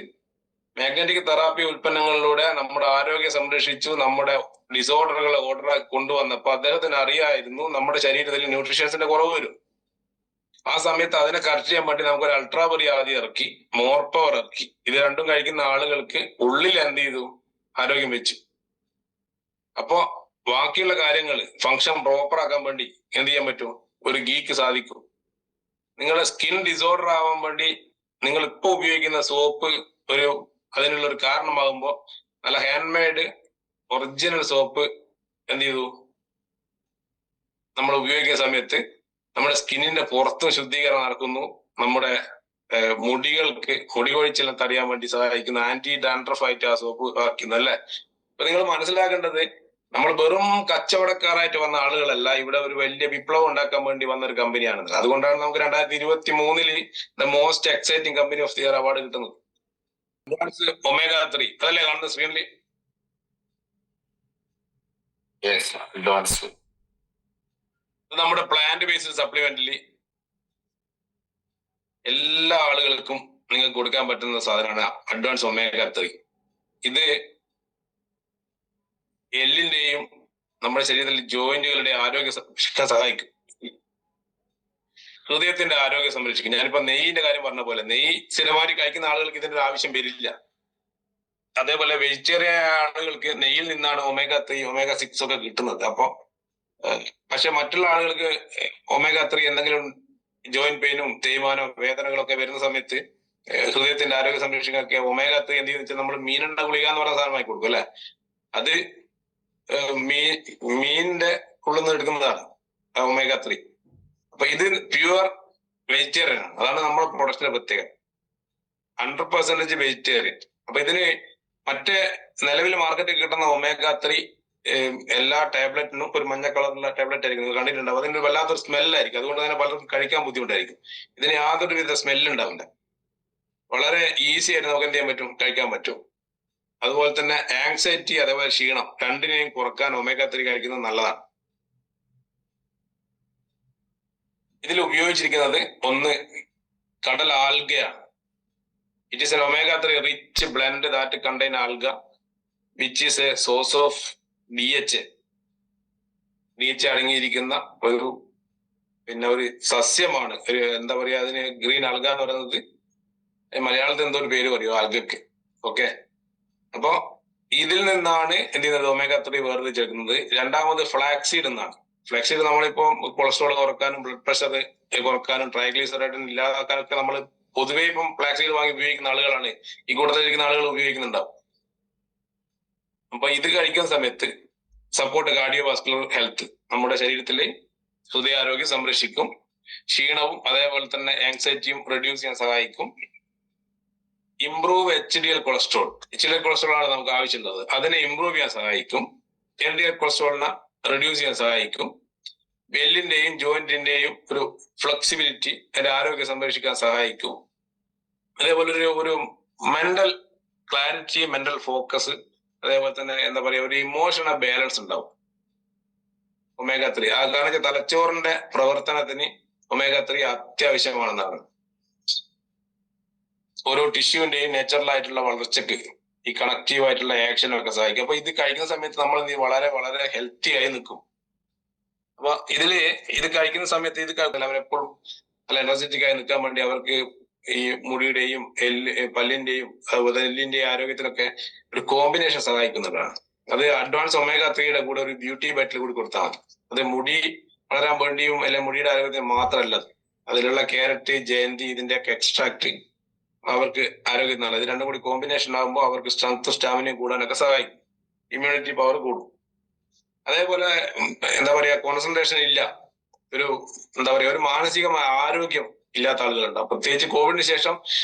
മാഗ്നറ്റിക് തെറാപ്പി ഉൽപ്പന്നങ്ങളിലൂടെ നമ്മുടെ ആരോഗ്യം സംരക്ഷിച്ചു, നമ്മുടെ ഡിസോർഡറുകളെ ഓർഡർ കൊണ്ടുവന്നപ്പോൾ അദ്ദേഹത്തിന് അറിയായിരുന്നു നമ്മുടെ ശരീരത്തിൽ ന്യൂട്രീഷ്യൻസിന്റെ കുറവ് വരും. ആ സമയത്ത് അതിനെ കറക്റ്റ് ചെയ്യാൻ വേണ്ടി നമുക്ക് ഒരു അൾട്രാ ബറി ആദ്യം ഇറക്കി, മോർ പവർ ഇറക്കി. ഇത് രണ്ടും കഴിക്കുന്ന ആളുകൾക്ക് ഉള്ളിൽ എന്ത് ചെയ്തു? ആരോഗ്യം വെച്ചു. അപ്പോ ബാക്കിയുള്ള കാര്യങ്ങൾ ഫങ്ഷൻ പ്രോപ്പർ ആക്കാൻ വേണ്ടി എന്ത് ചെയ്യാൻ പറ്റും? ഒരു ഗീക്ക് സാധിക്കും. നിങ്ങളുടെ സ്കിൻ ഡിസോർഡർ ആവാൻ വേണ്ടി നിങ്ങൾ ഇപ്പൊ ഉപയോഗിക്കുന്ന സോപ്പ് അതിനുള്ള ഒരു കാരണമാകുമ്പോൾ നല്ല ഹാൻഡ് മെയ്ഡ് ഒറിജിനൽ സോപ്പ് എന്ത് ചെയ്തു? നമ്മൾ ഉപയോഗിക്കുന്ന സമയത്ത് നമ്മുടെ സ്കിന്നിന്റെ പുറത്തും ശുദ്ധീകരണം നടക്കുന്നു. നമ്മുടെ മുടികൾക്ക് മുടി കൊഴിച്ചെല്ലാം തടയാൻ വേണ്ടി സഹായിക്കുന്ന ആന്റി ഡാൻഡ്രഫ് ആയിട്ട് ആ സോപ്പ് ആക്കുന്നു അല്ലെ. അപ്പൊ നിങ്ങൾ മനസ്സിലാക്കേണ്ടത്, നമ്മൾ വെറും കച്ചവടക്കാരായിട്ട് വന്ന ആളുകളല്ല, ഇവിടെ ഒരു വലിയ വിപ്ലവം ഉണ്ടാക്കാൻ വേണ്ടി വന്ന ഒരു കമ്പനിയാണ്. അതുകൊണ്ടാണ് നമുക്ക് 2023 the most exciting company of the year award കിട്ടുന്നത്. ഒമേഗ 3 അതല്ലേ കാണുന്ന സ്ക്രീനിൽ? നമ്മുടെ പ്ലാന്റ് ബേസ്ഡ് സപ്ലിമെന്റിൽ എല്ലാ ആളുകൾക്കും നിങ്ങൾക്ക് കൊടുക്കാൻ പറ്റുന്ന സാധനമാണ് അഡ്വാൻസ് ഒമേഗ 3. ഇത് എല്ലിന്റെയും നമ്മുടെ ശരീരത്തിലെ ജോയിന്റുകളുടെ ആരോഗ്യം സംരക്ഷിക്കാൻ സഹായിക്കും. ഹൃദയത്തിന്റെ ആരോഗ്യം സംരക്ഷിക്കും. ഞാനിപ്പോ നെയ്യിന്റെ കാര്യം പറഞ്ഞ പോലെ, നെയ്യ് സ്ഥിരമായി കഴിക്കുന്ന ആളുകൾക്ക് ഇതിന്റെ ഒരു ആവശ്യം വരില്ല. അതേപോലെ വെജിറ്റേറിയൻ ആളുകൾക്ക് നെയ്യിൽ നിന്നാണ് ഒമേഗ 3 ഒമേഗ 6 ഒക്കെ കിട്ടുന്നത്. അപ്പൊ പക്ഷെ മറ്റുള്ള ആളുകൾക്ക് ഒമേഗ 3 എന്തെങ്കിലും ജോയിന്റ് പെയിനും തേയ്മാനോ വേദനകളൊക്കെ വരുന്ന സമയത്ത് ഹൃദയത്തിന്റെ ആരോഗ്യം സംരക്ഷിക്കാനൊക്കെ ഒമേഗ 3 എന്ത് ചെയ്യുന്ന വെച്ചാൽ നമ്മൾ മീനെണ്ണ ഗുളിക എന്ന് പറയുന്ന സാധനമായി കൊടുക്കും അല്ലെ. അത് മീനിന്റെ ഉള്ളിൽ നിന്ന് എടുക്കുന്നതാണ് ഒമേഗ 3. അപ്പൊ ഇത് പ്യുവർ വെജിറ്റേറിയൻ ആണ്. അതാണ് നമ്മുടെ പ്രൊഡക്റ്റിന്റെ പ്രത്യേകത. 100% വെജിറ്റേറിയൻ. അപ്പൊ ഇതിന് മറ്റേ നിലവിൽ മാർക്കറ്റിൽ കിട്ടുന്ന ഒമേഗ 3 എല്ലാ ടാബ്ലറ്റിനും ഒരു മഞ്ഞ കളറുള്ള ടാബ്ലറ്റ് ആയിരിക്കും. നിങ്ങൾ കണ്ടിട്ടുണ്ടാവും. അതിന് വല്ലാത്തൊരു സ്മെല്ലായിരിക്കും. അതുകൊണ്ട് തന്നെ പലർക്കും കഴിക്കാൻ ബുദ്ധിമുട്ടായിരിക്കും. ഇതിന് യാതൊരു വിധ സ്മെല്ല് ഉണ്ടാവില്ല. വളരെ ഈസി ആയിട്ട് നമുക്ക് എന്ത് ചെയ്യാൻ പറ്റും? കഴിക്കാൻ പറ്റും. അതുപോലെ തന്നെ ആങ്സൈറ്റി അതേപോലെ ക്ഷീണം രണ്ടിനെയും കുറക്കാൻ ഒമേഗ 3 കഴിക്കുന്നത് നല്ലതാണ്. ഇതിൽ ഉപയോഗിച്ചിരിക്കുന്നത് ഒന്ന് കടൽ ആൽഗയാണ്. It is an omega 3 rich blend that contain algae which is a source of DHA. DHA അടങ്ങിയിരിക്കുന്ന ഒരു സസ്യമാണ്. ഒരു എന്താ പറയാ, അതിന് ഗ്രീൻ ആൽഗ എന്ന് പറയുന്നത്. മലയാളത്തിൽ എന്തോ ഒരു പേര് പറയും ആൽഗക്ക്. ഓക്കെ, അപ്പൊ ഇതിൽ നിന്നാണ് എന്ത് ചെയ്യുന്നത്? ഒമേഗ 3 വേർതിരിച്ചെടുക്കുന്നത്. രണ്ടാമത് ഫ്ലാക്സീഡ് എന്നാണ്. ഫ്ലാക്സീഡ് നമ്മളിപ്പോ കൊളസ്ട്രോൾ കുറക്കാനും ബ്ലഡ് പ്രഷർ കുറക്കാനും ട്രൈഗ്ലിസറൈഡ് ഇല്ലാതാക്കാനൊക്കെ നമ്മൾ പൊതുവേ ഇപ്പം ഫ്ലാക്സീഡ് വാങ്ങി ഉപയോഗിക്കുന്ന ആളുകളാണ്. ഈ കൂട്ടത്തിലിരിക്കുന്ന ആളുകൾ ഉപയോഗിക്കുന്നുണ്ടാവും. അപ്പൊ ഇത് കഴിക്കുന്ന സമയത്ത് സപ്പോർട്ട് കാർഡിയോവാസ്കുലർ ഹെൽത്ത്, നമ്മുടെ ശരീരത്തിലെ ഹൃദയാരോഗ്യം സംരക്ഷിക്കും. ക്ഷീണവും അതേപോലെ തന്നെ ആങ്സൈറ്റിയും റെഡ്യൂസ് ചെയ്യാൻ സഹായിക്കും. Improve HDL cholesterol. HDL cholesterol ആണ് നമുക്ക് ആവശ്യമുള്ളത്. അതിനെ ഇംപ്രൂവ് ചെയ്യാൻ സഹായിക്കും. LDL കൊളസ്ട്രോളിനെ റെഡ്യൂസ് ചെയ്യാൻ സഹായിക്കും. എല്ലിന്റെയും ജോയിന്റിന്റെയും ഒരു ഫ്ലെക്സിബിലിറ്റി, അതിന്റെ ആരോഗ്യം സംരക്ഷിക്കാൻ സഹായിക്കും. അതേപോലെ ഒരു മെന്റൽ ക്ലാരിറ്റി, മെന്റൽ ഫോക്കസ്, അതേപോലെ തന്നെ എന്താ പറയാ, ഒരു ഇമോഷണൽ ബാലൻസ് ഉണ്ടാവും ഒമേഗ 3. ആ കാരണം തലച്ചോറിന്റെ പ്രവർത്തനത്തിന് ഒമേഗ 3 അത്യാവശ്യമാണെന്നാണ്. ഓരോ ടിഷ്യൂവിന്റെയും നാച്ചുറൽ വളർച്ചയ്ക്ക് ഈ കണക്റ്റീവ് ആയിട്ടുള്ള ആക്ഷനൊക്കെ സഹായിക്കും. അപ്പൊ ഇത് കഴിക്കുന്ന സമയത്ത് നമ്മൾ വളരെ വളരെ ഹെൽത്തി ആയി നിൽക്കും. അപ്പൊ ഇത് കഴിക്കുന്ന സമയത്ത് അവരെപ്പോഴും നല്ല എനർജറ്റിക് ആയി നിൽക്കാൻ വേണ്ടി അവർക്ക് ഈ മുടിയുടെയും പല്ലിന്റെയും അതുപോലെ എല്ലിന്റെയും ആരോഗ്യത്തിനൊക്കെ ഒരു കോമ്പിനേഷൻ സഹായിക്കുന്നതാണ്. അത് അഡ്വാൻസ് ഒമേഗ 3 കൂടെ ഒരു ബ്യൂട്ടി ബാറ്റിൽ കൂടി കൊടുത്താൽ മതി. അത് മുടി വളരാൻ വേണ്ടിയും അല്ലെങ്കിൽ മുടിയുടെ ആരോഗ്യത്തിന് മാത്രമല്ല, അതിലുള്ള ക്യാരറ്റ്, ജയന്തി ഇതിന്റെയൊക്കെ എക്സ്ട്രാക്ട് അവർക്ക് ആരോഗ്യത്തിനാണ്. ഇത് രണ്ടും കൂടി കോമ്പിനേഷൻ ആകുമ്പോൾ അവർക്ക് സ്ട്രെങ്ത് സ്റ്റാമിനയും കൂടാനൊക്കെ സഹായിക്കും. ഇമ്മ്യൂണിറ്റി പവർ കൂടും. അതേപോലെ എന്താ പറയാ, കോൺസെൻട്രേഷൻ ഇല്ല, ഒരു മാനസികമായ ആരോഗ്യം ഇല്ലാത്ത ആളുകളുണ്ടാവും. പ്രത്യേകിച്ച് കോവിഡിന് ശേഷം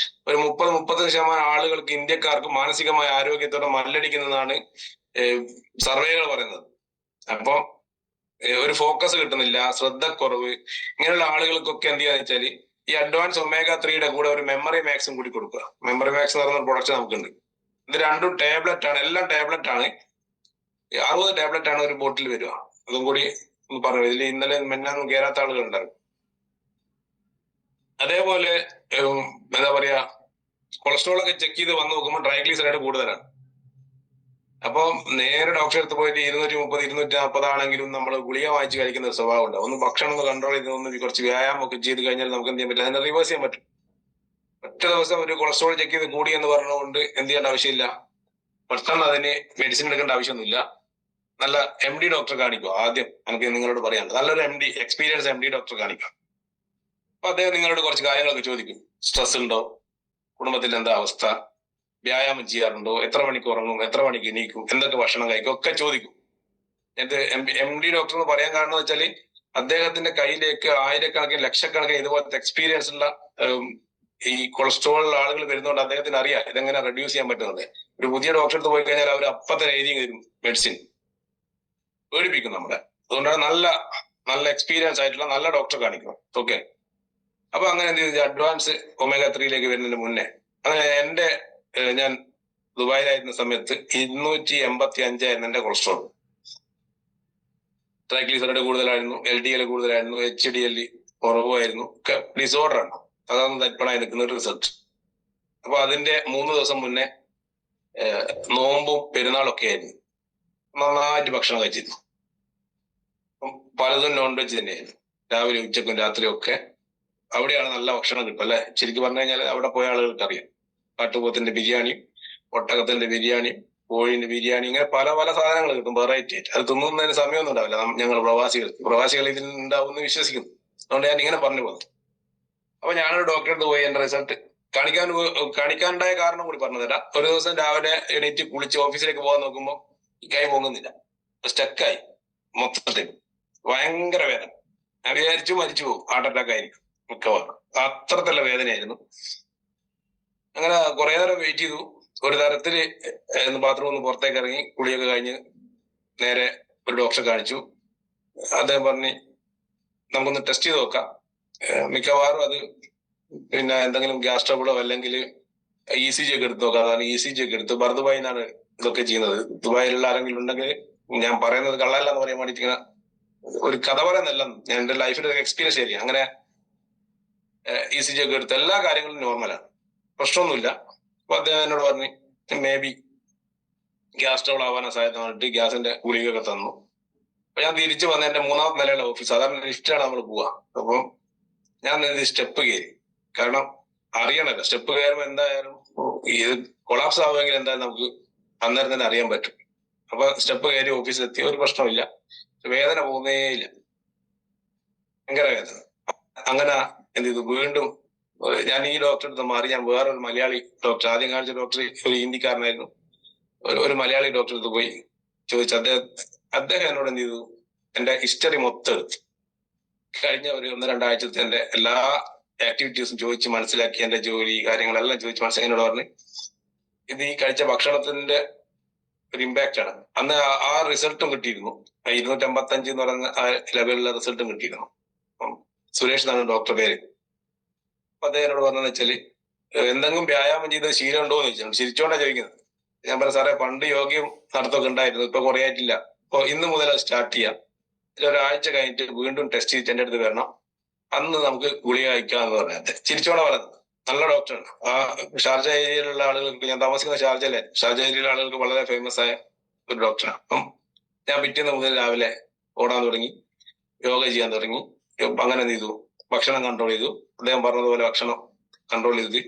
ഒരു 30-35% ആളുകൾക്ക്, ഇന്ത്യക്കാർക്ക് മാനസികമായ ആരോഗ്യത്തോടെ മല്ലടിക്കുന്നതാണ് സർവേകൾ പറയുന്നത്. അപ്പൊ ഒരു ഫോക്കസ് കിട്ടുന്നില്ല, ശ്രദ്ധക്കുറവ്, ഇങ്ങനെയുള്ള ആളുകൾക്കൊക്കെ എന്ത് ചെയ്യാന്ന് വെച്ചാല് ഈ അഡ്വാൻസ് ഒമേഗ 3 കൂടെ ഒരു മെമ്മറി മാക്സും കൂടി കൊടുക്കുക. മെമ്മറി മാക്സ് എന്ന് പറയുന്ന പ്രൊഡക്റ്റ് നമുക്കുണ്ട്. ഇത് രണ്ടും ടാബ്ലറ്റ് ആണ്, എല്ലാം ടാബ്ലറ്റ് ആണ്. 60 ടാബ്ലറ്റ് ആണ് ഒരു ബോട്ടിൽ വരിക. അതും കൂടി ഒന്ന് പറഞ്ഞു. ഇതിൽ ഇന്നലെ മെന്നൊന്നും കയറാത്ത ആളുകൾ ഉണ്ടാകും. അതേപോലെ എന്താ പറയാ, കൊളസ്ട്രോൾ ഒക്കെ ചെക്ക് ചെയ്ത് വന്ന് നോക്കുമ്പോൾ ട്രൈഗ്ലിസറൈഡ് കൂടുതലാണ്. അപ്പൊ നേരെ ഡോക്ടറെ അടുത്ത് പോയിട്ട് 230, 240 ആണെങ്കിലും നമ്മൾ ഗുളിക വാങ്ങിച്ച് കഴിക്കുന്ന ഒരു സ്വഭാവം ഉണ്ട്. ഒന്ന് ഭക്ഷണം ഒന്ന് കൺട്രോൾ ചെയ്ത് ഒന്ന് കുറച്ച് വ്യായാമം ഒക്കെ ചെയ്ത് കഴിഞ്ഞാൽ നമുക്ക് എന്ത് ചെയ്യാൻ പറ്റില്ല, അതിനെ റിവേഴ്സ് ചെയ്യാൻ പറ്റും. ഒറ്റ ദിവസം ഒരു കൊളസ്ട്രോൾ ചെക്ക് ചെയ്ത് കൂടി എന്ന് പറഞ്ഞുകൊണ്ട് എന്ത് ചെയ്യേണ്ട ആവശ്യമില്ല, പെട്ടെന്ന് അതിന് മെഡിസിൻ എടുക്കേണ്ട ആവശ്യമൊന്നുമില്ല. നല്ല MD ഡോക്ടറെ കാണിക്കുക. ആദ്യം എനിക്ക് നിങ്ങളോട് പറയാനുള്ളത്, നല്ലൊരു എക്സ്പീരിയൻസ് MD ഡോക്ടറെ കാണിക്കുക. അപ്പൊ അദ്ദേഹം നിങ്ങളോട് കുറച്ച് കാര്യങ്ങളൊക്കെ ചോദിക്കും. സ്ട്രെസ് ഉണ്ടോ, കുടുംബത്തിൽ എന്താ അവസ്ഥ, വ്യായാമം ചെയ്യാറുണ്ടോ, എത്ര മണിക്ക് ഉറങ്ങും, എത്ര മണിക്ക് എണീക്കും, എന്തൊക്കെ ഭക്ഷണം കഴിക്കും ഒക്കെ ചോദിക്കും. ഇത് MD ഡോക്ടർ എന്ന് പറയാൻ കാരണം എന്ന് വെച്ചാൽ അദ്ദേഹത്തിന്റെ കയ്യിലേക്ക് ആയിരക്കണക്കിന് ലക്ഷക്കണക്കിന് ഇതുപോലത്തെ എക്സ്പീരിയൻസ് ഉള്ള ഈ കൊളസ്ട്രോൾ ആളുകൾ വരുന്നതുകൊണ്ട് അദ്ദേഹത്തിന് അറിയാം ഇതെങ്ങനെ റെഡ്യൂസ് ചെയ്യാൻ പറ്റുന്നത്. ഒരു പുതിയ ഡോക്ടറെ അടുത്ത് പോയി കഴിഞ്ഞാൽ അവർ അപ്പത്തന്നെ എഴുതി തരും മെഡിസിൻ, പേടിപ്പിക്കും നമ്മളെ. അതുകൊണ്ടാണ് നല്ല എക്സ്പീരിയൻസ് ആയിട്ടുള്ള നല്ല ഡോക്ടറെ കാണിക്കണം. ഓക്കെ, അപ്പൊ അങ്ങനെ എന്ത് ചെയ്തു, അഡ്വാൻസ് ഒമേഗ 3 വരുന്നതിന് മുന്നേ അങ്ങനെ ഞാൻ ദുബായിലായിരുന്ന സമയത്ത് 285 ആയിരുന്നു എന്റെ കൊളസ്ട്രോൾ. ട്രൈഗ്ലിസറൈഡ് കൂടുതലായിരുന്നു, LDL കൂടുതലായിരുന്നു, HDL കുറവായിരുന്നു, ഒക്കെ ഡിസോർഡർ ആണ്. അതാണ് തരിപ്പണായി നിൽക്കുന്ന ഒരു റിസൾട്ട്. അപ്പൊ അതിന്റെ 3 ദിവസം മുന്നേ നോമ്പും പെരുന്നാളൊക്കെ ആയിരുന്നു. നന്നായിട്ട് ഭക്ഷണം കഴിച്ചിരുന്നു. പലതും നോൺ വെജ് തന്നെയായിരുന്നു. രാവിലെ ഉച്ചക്കും രാത്രിയും ഒക്കെ അവിടെയാണ് നല്ല ഭക്ഷണം കിട്ടും അല്ലെ. ശരിക്കും പറഞ്ഞു കഴിഞ്ഞാൽ അവിടെ പോയ ആളുകൾക്ക് അറിയാം. കാട്ടുപോത്തിന്റെ ബിരിയാണിയും ഒട്ടകത്തിന്റെ ബിരിയാണിയും കോഴിന്റെ ബിരിയാണി, ഇങ്ങനെ പല പല സാധനങ്ങൾ കിട്ടും വെറൈറ്റി ആയിട്ട്. അത് തിന്നുന്നതിന് സമയമൊന്നും ഉണ്ടാവില്ല. ഞങ്ങൾ പ്രവാസികൾ ഇതിൽ ഉണ്ടാവുമെന്ന് വിശ്വസിക്കുന്നു. അതുകൊണ്ട് ഞാൻ ഇങ്ങനെ പറഞ്ഞു പോകുന്നു. അപ്പൊ ഞാനൊരു ഡോക്ടറെ അടുത്ത് പോയി എന്റെ റിസൾട്ട് കാണിക്കാനുണ്ടായ കാരണം കൂടി പറഞ്ഞു തരാം. ഒരു ദിവസം രാവിലെ എണീറ്റ് കുളിച്ച് ഓഫീസിലേക്ക് പോകാൻ നോക്കുമ്പോൾ ഈ കൈ പൊങ്ങുന്നില്ല, സ്റ്റക്കായി, മൊത്തത്തിൽ ഭയങ്കര വേദന. ഞാൻ വിചാരിച്ചു മരിച്ചു പോകും, ഹാർട്ട് അറ്റാക്ക് ആയിരിക്കും മിക്കവാറും. അത്രത്തുള്ള വേദനയായിരുന്നു. അങ്ങനെ കുറെ നേരം വെയിറ്റ് ചെയ്തു. ഒരു തരത്തില് ബാത്റൂമിൽ നിന്ന് പുറത്തേക്ക് ഇറങ്ങി കുളിയൊക്കെ കഴിഞ്ഞ് നേരെ ഒരു ഡോക്ടറെ കാണിച്ചു. അദ്ദേഹം പറഞ്ഞ് നമുക്കൊന്ന് ടെസ്റ്റ് ചെയ്ത് നോക്കാം, മിക്കവാറും അത് പിന്നെ എന്തെങ്കിലും ഗ്യാസ് ട്രബിളോ അല്ലെങ്കിൽ ECG ഒക്കെ എടുത്ത് നോക്കാം. അതാണ് ECG ഒക്കെ എടുത്ത് ദുബായിന്നാണ് ഇതൊക്കെ ചെയ്യുന്നത്. ദുബായിലുള്ള ആരെങ്കിലും ഉണ്ടെങ്കിൽ ഞാൻ പറയുന്നത് കള്ളല്ല എന്ന് പറയാൻ വേണ്ടിയിട്ട് ഇങ്ങനെ ഒരു കഥ പറയുന്നല്ല, ഞാൻ എന്റെ ലൈഫിന്റെ എക്സ്പീരിയൻസ് ശരിയാണ്. അങ്ങനെ ECG ഒക്കെ എടുത്ത് എല്ലാ കാര്യങ്ങളും നോർമലാണ്, പ്രശ്നമൊന്നുമില്ല. അപ്പൊ അദ്ദേഹം എന്നോട് പറഞ്ഞു മേ ബി ഗ്യാസ് ട്രബിൾ ആവാനാ സാധ്യത പറഞ്ഞിട്ട് ഗ്യാസിന്റെ ഗുളികയൊക്കെ തന്നു. അപ്പൊ ഞാൻ തിരിച്ചു വന്ന എന്റെ 3ാമത്തെ നിലയുള്ള ഓഫീസ്, സാധാരണ ലിഫ്റ്റാണ് നമ്മൾ പോവാ. അപ്പം ഞാൻ സ്റ്റെപ്പ് കയറി. കാരണം അറിയണല്ലോ, സ്റ്റെപ്പ് കയറുമ്പോൾ എന്തായാലും ഇത് കൊളാപ്സ് ആവുമെങ്കിൽ എന്തായാലും നമുക്ക് അന്നേരം തന്നെ അറിയാൻ പറ്റും. അപ്പൊ സ്റ്റെപ്പ് കയറി ഓഫീസിലെത്തി, ഒരു പ്രശ്നമില്ല, വേദന പോകുന്നേയില്ല, ഭയങ്കര വേദന. അങ്ങനെ എന്ത് ചെയ്തു, വീണ്ടും ഞാൻ ഈ ഡോക്ടറെ അടുത്ത് മാറി. ഞാൻ വേറൊരു മലയാളി ഡോക്ടർ, ആദ്യം കാണിച്ച ഡോക്ടർ ഒരു ഹിന്ദിക്കാരനായിരുന്നു, ഒരു മലയാളി ഡോക്ടറെ അടുത്ത് പോയി ചോദിച്ചു. അദ്ദേഹം എന്നോട് എന്ത് ചെയ്തു, എന്റെ ഹിസ്റ്ററി മൊത്തം എടുത്തു. കഴിഞ്ഞ ഒരു 1-2 ആഴ്ചത്തെ എന്റെ എല്ലാ ആക്ടിവിറ്റീസും ചോദിച്ച് മനസ്സിലാക്കി, എന്റെ ജോലി കാര്യങ്ങളെല്ലാം ചോദിച്ച് മനസ്സിലാക്കി. എന്നോട് പറഞ്ഞു ഇത് ഈ കഴിച്ച ഭക്ഷണത്തിന്റെ ഒരു ഇമ്പാക്റ്റ് ആണ്. അന്ന് ആ റിസൾട്ടും കിട്ടിയിരുന്നു, 255 എന്ന് പറയുന്ന ആ ലെവലിലുള്ള റിസൾട്ടും കിട്ടിയിരുന്നു. സുരേഷ് എന്നാണ് ഡോക്ടർ പേര്. അപ്പൊ അദ്ദേഹം എന്നോട് പറഞ്ഞതെന്ന് വെച്ചാല് എന്തെങ്കിലും വ്യായാമം ചെയ്ത് ശീലം ഉണ്ടോ എന്ന് ചോദിച്ചു. ചിരിച്ചോണ്ടാ ചോദിക്കുന്നത്. ഞാൻ പറഞ്ഞു സാറേ, പണ്ട് യോഗയും നടത്തൊക്കെ ഉണ്ടായിരുന്നു, ഇപ്പൊ കുറെ ആയിട്ടില്ല. അപ്പൊ ഇന്ന് മുതൽ അത് സ്റ്റാർട്ട് ചെയ്യാം. ഒരാഴ്ച കഴിഞ്ഞിട്ട് വീണ്ടും ടെസ്റ്റ് ചെയ്തിട്ട് എന്റെ അടുത്ത് വരണം, അന്ന് നമുക്ക് ഗുളിക കഴിക്കാം എന്ന് പറഞ്ഞത്. ചിരിച്ചോടെ പറഞ്ഞത്. നല്ല ഡോക്ടറാണ്. ആ ഷാർജ ഏരിയയിലുള്ള ആളുകൾക്ക്, ഞാൻ താമസിക്കുന്ന ഷാർജ ഏരിയയിലുള്ള ആളുകൾക്ക് വളരെ ഫേമസ് ആയ ഒരു ഡോക്ടറാണ്. അപ്പം ഞാൻ പിറ്റേന്ന് മുതൽ രാവിലെ ഓടാൻ തുടങ്ങി, യോഗ ചെയ്യാൻ തുടങ്ങി. അങ്ങനെ എന്ത് ചെയ്തു, ഭക്ഷണം കൺട്രോൾ ചെയ്തു. അദ്ദേഹം പറഞ്ഞതുപോലെ ഭക്ഷണം കൺട്രോൾ ചെയ്ത്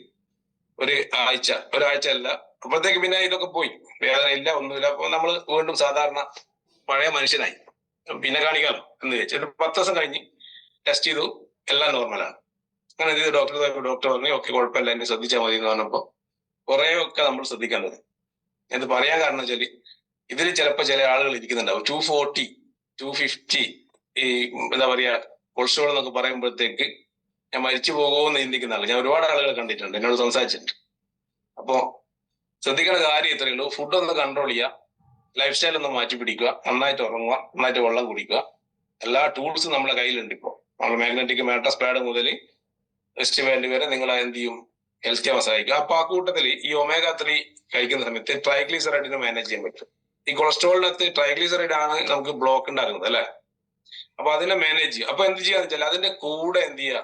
ഒരാഴ്ച അല്ല, അപ്പോഴത്തേക്ക് പിന്നെ ഇതൊക്കെ പോയി, വേദന ഇല്ല, ഒന്നുമില്ല. അപ്പൊ നമ്മൾ വീണ്ടും സാധാരണ പഴയ മനുഷ്യനായി. പിന്നെ കാണിക്കാലോ എന്ന് ചോദിച്ചു. ഒരു 10 ദിവസം കഴിഞ്ഞ് ടെസ്റ്റ് ചെയ്തു, എല്ലാം നോർമലാണ്. അങ്ങനെ ഇത് ഡോക്ടർ പറഞ്ഞു ഓക്കെ കുഴപ്പമില്ല, എന്നെ ശ്രദ്ധിച്ചാൽ മതി എന്ന് പറഞ്ഞപ്പോ കുറേയൊക്കെ നമ്മൾ ശ്രദ്ധിക്കാൻ തുടങ്ങി. ഇത് പറയാൻ കാരണം വെച്ചാല് ഇതിൽ ചിലപ്പോൾ ചില ആളുകൾ ഇരിക്കുന്നുണ്ടാവും 240, 250 ഈ എന്താ പറയാ കൊളസ്ട്രോൾ എന്നൊക്കെ പറയുമ്പോഴത്തേക്ക് ഞാൻ മരിച്ചു പോകുമെന്ന് ചിന്തിക്കുന്ന ആൾ ഞാൻ ഒരുപാട് ആളുകളെ കണ്ടിട്ടുണ്ട്, എന്നോട് സംസാരിച്ചിട്ടുണ്ട്. അപ്പോ ശ്രദ്ധിക്കേണ്ട കാര്യം ഇത്രയേ ഉള്ളൂ, ഫുഡ് ഒന്ന് കൺട്രോൾ ചെയ്യുക, ലൈഫ് സ്റ്റൈൽ ഒന്ന് മാറ്റി പിടിക്കുക, നന്നായിട്ട് ഉറങ്ങുക, നന്നായിട്ട് വെള്ളം കുടിക്കുക. എല്ലാ ടൂൾസും നമ്മുടെ കയ്യിലുണ്ട്. ഇപ്പോൾ നമ്മൾ മാഗ്നറ്റിക് മാട്രസ് പാഡ് മുതൽ വെസ്റ്റ് ബാൻഡ് വരെ നിങ്ങൾ എന്ത് ചെയ്യും, ഹെൽത്ത് കെയർ സഹായിക്കുക. അപ്പൊ ആ കൂട്ടത്തിൽ ഈ ഒമേഗ 3 കഴിക്കുന്ന സമയത്ത് ട്രൈഗ്ലിസറൈഡിനെ മാനേജ് ചെയ്യാൻ പറ്റും. ഈ കൊളസ്ട്രോളിനകത്ത് ട്രൈഗ്ലിസറൈഡ് ആണ് നമുക്ക് ബ്ലോക്ക് ഉണ്ടാക്കുന്നത് അല്ലെ. അപ്പൊ അതിനെ മാനേജ് ചെയ്യുക. അപ്പൊ എന്ത് ചെയ്യാന്ന് വെച്ചാൽ അതിന്റെ കൂടെ എന്ത് ചെയ്യുക,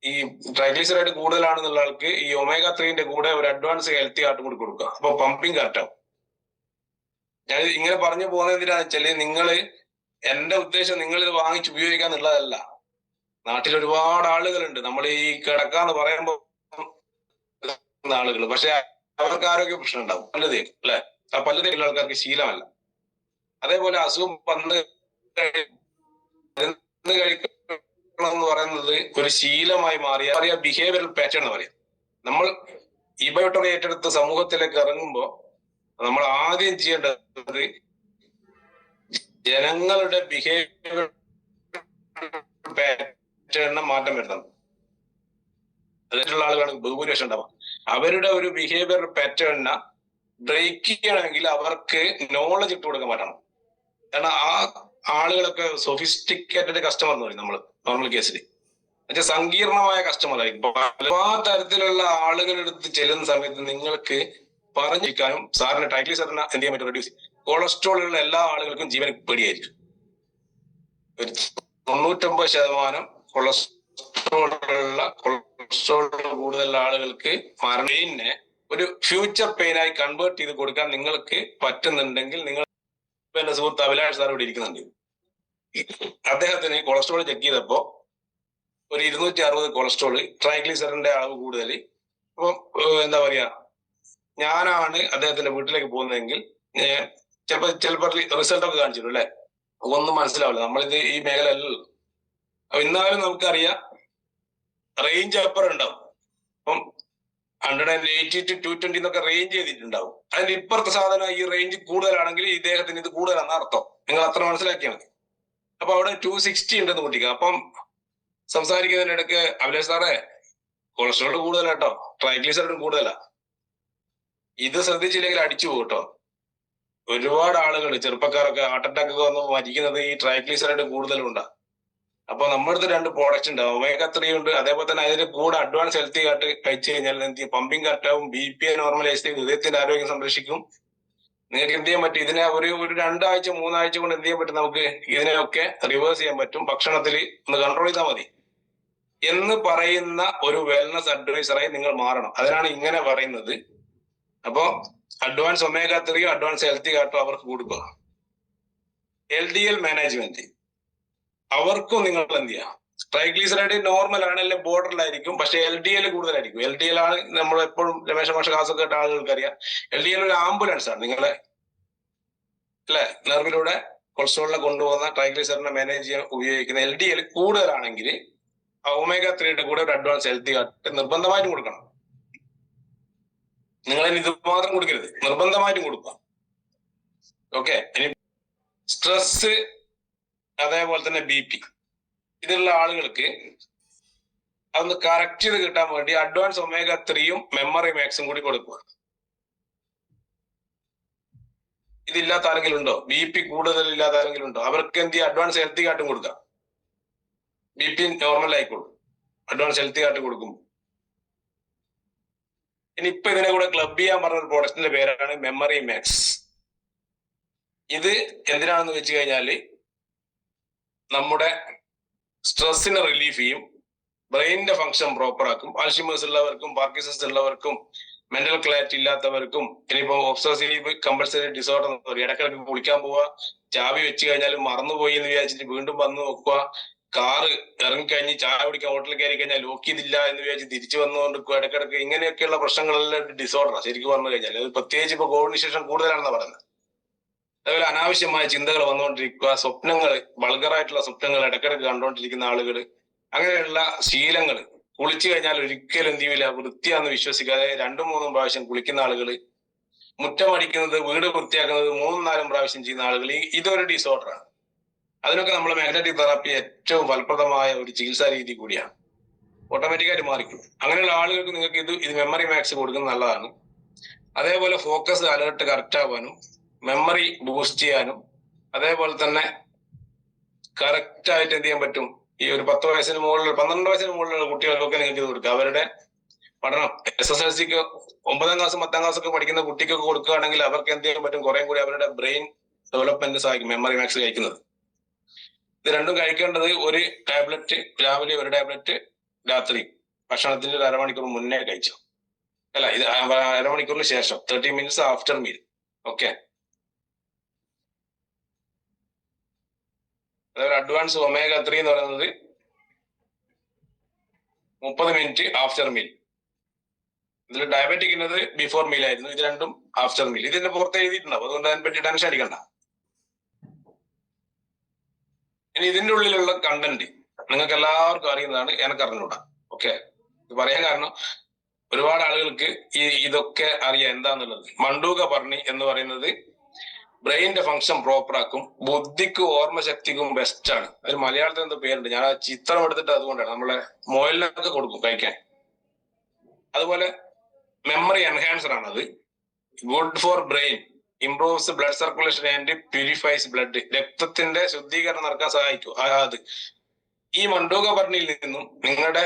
ഈ ട്രൈഗ്ലിസറൈഡ് കൂടുതലാണെന്നുള്ള ആൾക്ക് ഈ ഒമേഗ 3ന്റെ കൂടെ ഒരു അഡ്വാൻസ് ഹെൽത്തി ആയിട്ടും കൂടി കൊടുക്കുക. അപ്പൊ പമ്പിങ് കറക്റ്റ് ആവും. ഞാൻ ഇങ്ങനെ പറഞ്ഞു പോകുന്നത് എന്തിനാന്ന് വെച്ചാല് എന്റെ ഉദ്ദേശം നിങ്ങൾ ഇത് വാങ്ങിച്ച് ഉപയോഗിക്കാന്നുള്ളതല്ല. നാട്ടിൽ ഒരുപാട് ആളുകളുണ്ട്, നമ്മൾ ഈ കിടക്കാന്ന് പറയുമ്പോൾ ആളുകൾ, പക്ഷെ അവർക്ക് ആരോഗ്യ പ്രശ്നം ഉണ്ടാവും, പല്ല് തേക്കും അല്ലെ? ആ പല്ല് തേക്കുന്ന ആൾക്കാർക്ക് ശീലമല്ല. അതേപോലെ അസുഖം വന്ന് കഴിക്കണം എന്ന് പറയുന്നത് ഒരു ശീലമായി മാറിയ ബിഹേവിയറൽ പാറ്റേൺ എന്ന് പറയാം. നമ്മൾ ഈ ബയോട്ടറി ഏറ്റെടുത്ത് സമൂഹത്തിലേക്ക് ഇറങ്ങുമ്പോൾ നമ്മൾ ആദ്യം ചെയ്യേണ്ടത് ജനങ്ങളുടെ ബിഹേവിയർ പാറ്റേണിന് മാറ്റം വരുത്തണം. അതിലുള്ള ആളുകളാണ് ബഹുഭൂരിപക്ഷം ഉണ്ടാവുക. അവരുടെ ഒരു ബിഹേവിയർ പാറ്റേണിനെ ബ്രേക്ക് ചെയ്യണമെങ്കിൽ അവർക്ക് നോളജ് ഇട്ട് കൊടുക്കാൻ പറ്റണം. കാരണം ആ ആളുകളൊക്കെ സൊഫിസ്റ്റിക്കേറ്റഡ് കസ്റ്റമർ എന്ന് പറയും നമ്മൾ നോർമൽ കേസിൽ. എന്നുവെച്ചാൽ സങ്കീർണമായ കസ്റ്റമർ ആയിരിക്കും. പല തരത്തിലുള്ള ആളുകളെടുത്ത് ചെല്ലുന്ന സമയത്ത് നിങ്ങൾക്ക് പറഞ്ഞിരിക്കാനും സാറിന് ട്രൈഗ്ലിസറിഡിനെ എന്ത് ചെയ്യാൻ പറ്റും? റെഡ്യൂസ്. കൊളസ്ട്രോൾ ഉള്ള എല്ലാ ആളുകൾക്കും ജീവൻ പേടിയായിരിക്കും. ഒരു 99% കൊളസ്ട്രോൾ കൂടുതലുള്ള ആളുകൾക്ക് പെയിനെ ഒരു ഫ്യൂച്ചർ പെയിനായി കൺവേർട്ട് ചെയ്ത് കൊടുക്കാൻ നിങ്ങൾക്ക് പറ്റുന്നുണ്ടെങ്കിൽ, നിങ്ങൾ എന്റെ സുഹൃത്ത് അഭിലാഷ് സാർ ഇവിടെ ഇരിക്കുന്നുണ്ട്. അദ്ദേഹത്തിന് കൊളസ്ട്രോൾ ചെക്ക് ചെയ്തപ്പോ ഒരു 260 കൊളസ്ട്രോൾ, ട്രൈഗ്ലിസറിഡിന്റെ അളവ് കൂടുതൽ. അപ്പൊ എന്താ പറയാ, ഞാനാണ് അദ്ദേഹത്തിന്റെ വീട്ടിലേക്ക് പോകുന്നതെങ്കിൽ ചിലപ്പോ റിസൾട്ട് ഒക്കെ കാണിച്ചിട്ടുള്ളൂ അല്ലെ? ഒന്നും മനസ്സിലാവില്ല, നമ്മളിത് ഈ മേഖല അല്ലല്ലോ. അപ്പൊ എന്നാലും നമുക്കറിയാം റേഞ്ച് അപ്പുറം ഉണ്ടാവും. അപ്പം 180 to 220 എന്നൊക്കെ റേഞ്ച് ചെയ്തിട്ടുണ്ടാവും. അതിന്റെ ഇപ്പുറത്തെ സാധനം ഈ റേഞ്ച് കൂടുതലാണെങ്കിൽ ഇദ്ദേഹത്തിന് ഇത് കൂടുതലാണെന്ന് അർത്ഥം. നിങ്ങൾ അത്ര മനസ്സിലാക്കിയാൽ മതി. അപ്പൊ അവിടെ 260 ഉണ്ടെന്ന് കൂട്ടിക്കുക. അപ്പം സംസാരിക്കുന്നതിനിടയ്ക്ക് അഭിലാഷ് സാറേ കൊളസ്ട്രോൾ കൂടുതലാട്ടോ, ട്രൈഗ്ലിസറിഡും കൂടുതലാ, ഇത് ശ്രദ്ധിച്ചില്ലെങ്കിൽ അടിച്ചു പോകും കേട്ടോ. ഒരുപാട് ആളുകൾ, ചെറുപ്പക്കാരൊക്കെ ഹാർട്ട് അറ്റാക്ക് ഒക്കെ വന്ന് മരിക്കുന്നത് ഈ ട്രൈഗ്ലിസറൈഡ് കൂടുതലുണ്ടാ. അപ്പൊ നമ്മുടെ അടുത്ത് 2 പ്രോഡക്റ്റ് ഉണ്ട്, omega-3 ഉണ്ട്. അതേപോലെ തന്നെ അതിന്റെ കൂടെ അഡ്വാൻസ് ഹെൽത്തി കാർട്ട് കഴിച്ചു കഴിഞ്ഞാൽ എന്ത് ചെയ്യും? പമ്പിങ് കറക്റ്റാവും, BP നോർമലൈസ് ചെയ്യും, ഹൃദയത്തിന്റെ ആരോഗ്യം സംരക്ഷിക്കും. നിങ്ങൾക്ക് എന്ത് ചെയ്യാൻ പറ്റും? ഇതിനെ ഒരു 2 ആഴ്ച 3 ആഴ്ച കൊണ്ട് എന്ത് ചെയ്യാൻ പറ്റും? നമുക്ക് ഇതിനെയൊക്കെ റിവേഴ്സ് ചെയ്യാൻ പറ്റും. ഭക്ഷണത്തിൽ ഒന്ന് കൺട്രോൾ ചെയ്താൽ മതി എന്ന് പറയുന്ന ഒരു വെൽനസ് അഡ്വൈസറായി നിങ്ങൾ മാറണം. അതിനാണ് ഇങ്ങനെ പറയുന്നത്. അപ്പോ അഡ്വാൻസ് omega-3 അഡ്വാൻസ് ഹെൽത്തി കാർട്ടും അവർക്ക് കൊടുക്കുക. LDL മാനേജ്മെന്റ് അവർക്കും നിങ്ങൾ എന്ത് ചെയ്യാം? ട്രൈഗ്ലിസറൈഡ് നോർമൽ ആണ്, അല്ലെങ്കിൽ ബോർഡറിലായിരിക്കും, പക്ഷെ LDL കൂടുതലായിരിക്കും. LDL ആണ് നമ്മൾ എപ്പോഴും രമേശ മാഷ ക്ലാസ് കേട്ട ആളുകൾക്ക് അറിയാം. LDL ഒരു ആംബുലൻസ് ആണ് നിങ്ങളെ അല്ലെ നെർവിലൂടെ കൊളസ്ട്രോളിനെ കൊണ്ടുപോകുന്ന, ട്രൈഗ്ലിസറിഡിനെ മാനേജ് ചെയ്യാൻ ഉപയോഗിക്കുന്ന. LDL കൂടുതലാണെങ്കിൽ omega-3 കൂടെ ഒരു അഡ്വാൻസ് ഹെൽത്തി കാർട്ട് നിർബന്ധമായിട്ടും കൊടുക്കണം. നിങ്ങൾ ഇത് മാത്രം കൊടുക്കരുത്, നിർബന്ധമായിട്ടും കൊടുക്കുക. ഓക്കെ. ഇനി സ്ട്രെസ്, അതേപോലെ തന്നെ BP ഇതുള്ള ആളുകൾക്ക് അതൊന്ന് കറക്റ്റ് ചെയ്ത് കിട്ടാൻ വേണ്ടി അഡ്വാൻസ് omega-3 മെമ്മറി മാക്സും കൂടി കൊടുക്കുക. ഇതില്ലാത്ത ആരെങ്കിലും ഉണ്ടോ? BP കൂടുതൽ ഇല്ലാത്ത ആരെങ്കിലും ഉണ്ടോ? അവർക്ക് എന്ത് ചെയ്യും? അഡ്വാൻസ് ഹെൽത്തി കാർട്ടും കൊടുക്കാം. BP നോർമൽ ആയിക്കോളും അഡ്വാൻസ് ഹെൽത്തി കാർട്ട് കൊടുക്കുമ്പോൾ. ഇനി ഇപ്പൊ ഇതിനെ കൂടെ ക്ലബ് ചെയ്യാൻ പറഞ്ഞ ഒരു പ്രോഡക്റ്റിന്റെ പേരാണ് മെമ്മറി മാക്സ്. ഇത് എന്തിനാണെന്ന് വെച്ച് കഴിഞ്ഞാല് നമ്മുടെ സ്ട്രെസ്സിനെ റിലീഫ് ചെയ്യും, ബ്രെയിനിന്റെ ഫംഗ്ഷൻ പ്രോപ്പർ ആക്കും. അൽഷിമേഴ്സ് ഉള്ളവർക്കും പാർക്കിൻസൺസ് ഉള്ളവർക്കും മെന്റൽ ക്ലാരിറ്റി ഇല്ലാത്തവർക്കും, ഇനിയിപ്പോ ഒബ്സസീവ് കമ്പൾസറി ഡിസോർഡർ എന്ന് പറയും, ഇടയ്ക്കിടയ്ക്ക് കുളിക്കാൻ പോവുക, ചാവി വെച്ച് കഴിഞ്ഞാൽ മറന്നുപോയി എന്ന് വിചാരിച്ചിട്ട് വീണ്ടും വന്ന് നോക്കുക, കാറ് ഇറങ്ങിക്കഴിഞ്ഞ് ചായ കുടിക്കാൻ ഹോട്ടലിൽ കയറി കഴിഞ്ഞാൽ ലോക്ക് ചെയ്തില്ല എന്ന് വിചാരിച്ച് തിരിച്ചു വന്നുകൊണ്ട് ഇടയ്ക്കിടയ്ക്ക്, ഇങ്ങനെയൊക്കെയുള്ള പ്രശ്നങ്ങളെല്ലാം ഡിസോർഡറാണ് ശരിക്കും പറഞ്ഞു കഴിഞ്ഞാൽ. അത് പ്രത്യേകിച്ച് ഇപ്പൊ കോവിഡിന് ശേഷം കൂടുതലാണെന്ന് പറയുന്നത്. അതേപോലെ അനാവശ്യമായ ചിന്തകൾ വന്നുകൊണ്ടിരിക്കുക, സ്വപ്നങ്ങൾ, വൾഗറായിട്ടുള്ള സ്വപ്നങ്ങൾ ഇടയ്ക്കിടയ്ക്ക് കണ്ടുകൊണ്ടിരിക്കുന്ന ആളുകൾ, അങ്ങനെയുള്ള ശീലങ്ങൾ. കുളിച്ചു കഴിഞ്ഞാൽ ഒരിക്കലും എന്ത് ചെയ്യില്ല, വൃത്തിയാന്ന് വിശ്വസിക്കാതെ 2-3 പ്രാവശ്യം കുളിക്കുന്ന ആളുകൾ, മുറ്റമടിക്കുന്നത്, വീട് വൃത്തിയാക്കുന്നത് 3-4 പ്രാവശ്യം ചെയ്യുന്ന ആളുകൾ, ഇതൊരു ഡിസോർഡറാണ്. അതിനൊക്കെ നമ്മൾ മാഗ്നറ്റിക് തെറാപ്പി ഏറ്റവും ഫലപ്രദമായ ഒരു ചികിത്സാ രീതി കൂടിയാണ്. ഓട്ടോമാറ്റിക്കായിട്ട് മാറിക്കും. അങ്ങനെയുള്ള ആളുകൾക്ക് നിങ്ങൾക്ക് ഇത് മെമ്മറി മാക്സ് കൊടുക്കുന്നത് നല്ലതാണ്. അതേപോലെ ഫോക്കസ്, അലേർട്ട് കറക്റ്റ് ആവാനും, മെമ്മറി ബൂസ്റ്റ് ചെയ്യാനും, അതേപോലെ തന്നെ കറക്റ്റ് ആയിട്ട് എന്ത് ചെയ്യാൻ പറ്റും? ഈ ഒരു 10 വയസ്സിന് മുകളിൽ, 12 വയസ്സിന് മുകളിലുള്ള കുട്ടികൾക്കൊക്കെ നിങ്ങൾക്ക് ഇത് കൊടുക്കുക. അവരുടെ പഠനം SSLCക്ക് 9ാം ക്ലാസ് 10ാം ക്ലാസ് ഒക്കെ പഠിക്കുന്ന കുട്ടിക്കൊക്കെ കൊടുക്കുകയാണെങ്കിൽ അവർക്ക് എന്ത് ചെയ്യാൻ പറ്റും? കുറെ കൂടി അവരുടെ ബ്രെയിൻ ഡെവലപ്മെന്റ് സഹായിക്കും മെമ്മറി മാക്സ് കഴിക്കുന്നത്. ഇത് രണ്ടും കഴിക്കേണ്ടത് ഒരു ടാബ്ലറ്റ് രാവിലെ, ഒരു ടാബ്ലറ്റ് രാത്രി, ഭക്ഷണത്തിന്റെ 1/2 മണിക്കൂർ മുന്നേ കഴിച്ചു. അല്ല, ഇത് 1/2 മണിക്കൂറിന് ശേഷം, 30 minutes ആഫ്റ്റർ മീൽ. ഓക്കെ. അതേപോലെ അഡ്വാൻസ് omega-3 എന്ന് പറയുന്നത് 30 മിനിറ്റ് ആഫ്റ്റർ മീൽ. ഇതിൽ ഡയബറ്റിക് ഉള്ളത് ബിഫോർ മീൽ ആയിരുന്നു, ഇത് രണ്ടും ആഫ്റ്റർ മീൽ. ഇതിന്റെ പുറത്ത് എഴുതിയിട്ടുണ്ടാവും, അതുകൊണ്ട് അതിനെപ്പറ്റി ടെൻഷൻ അടിക്കണ്ട. ഇനി ഇതിന്റെ ഉള്ളിലുള്ള കണ്ടന്റ് നിങ്ങൾക്ക് എല്ലാവർക്കും അറിയുന്നതാണ്, എനിക്ക് അറിഞ്ഞൂടാ. ഓക്കെ, ഇത് പറയാൻ കാരണം ഒരുപാട് ആളുകൾക്ക് ഇതൊക്കെ അറിയാം എന്താന്നുള്ളത്. മണ്ടൂക പർണി എന്ന് പറയുന്നത് ബ്രെയിനിന്റെ ഫംഗ്ഷൻ പ്രോപ്പർ ആക്കും, ബുദ്ധിക്കും ഓർമ്മശക്തിക്കും ബെസ്റ്റ് ആണ്. ഒരു മലയാളത്തിൽ എന്തോ പേരുണ്ട്, ഞാൻ ആ ചിത്രം എടുത്തിട്ട് അതുകൊണ്ടാണ് നമ്മളെ മൊബൈലിനൊക്കെ കൊടുക്കും കഴിക്കാൻ. അതുപോലെ മെമ്മറി എൻഹാൻസർ ആണത്, good for brain, improves blood circulation and purifies blood, രക്തത്തിന്റെ ശുദ്ധീകരണം നടക്കാൻ സഹായിക്കും. അത് ഈ മണ്ടൂക പർണിയിൽ നിന്നും നിങ്ങളുടെ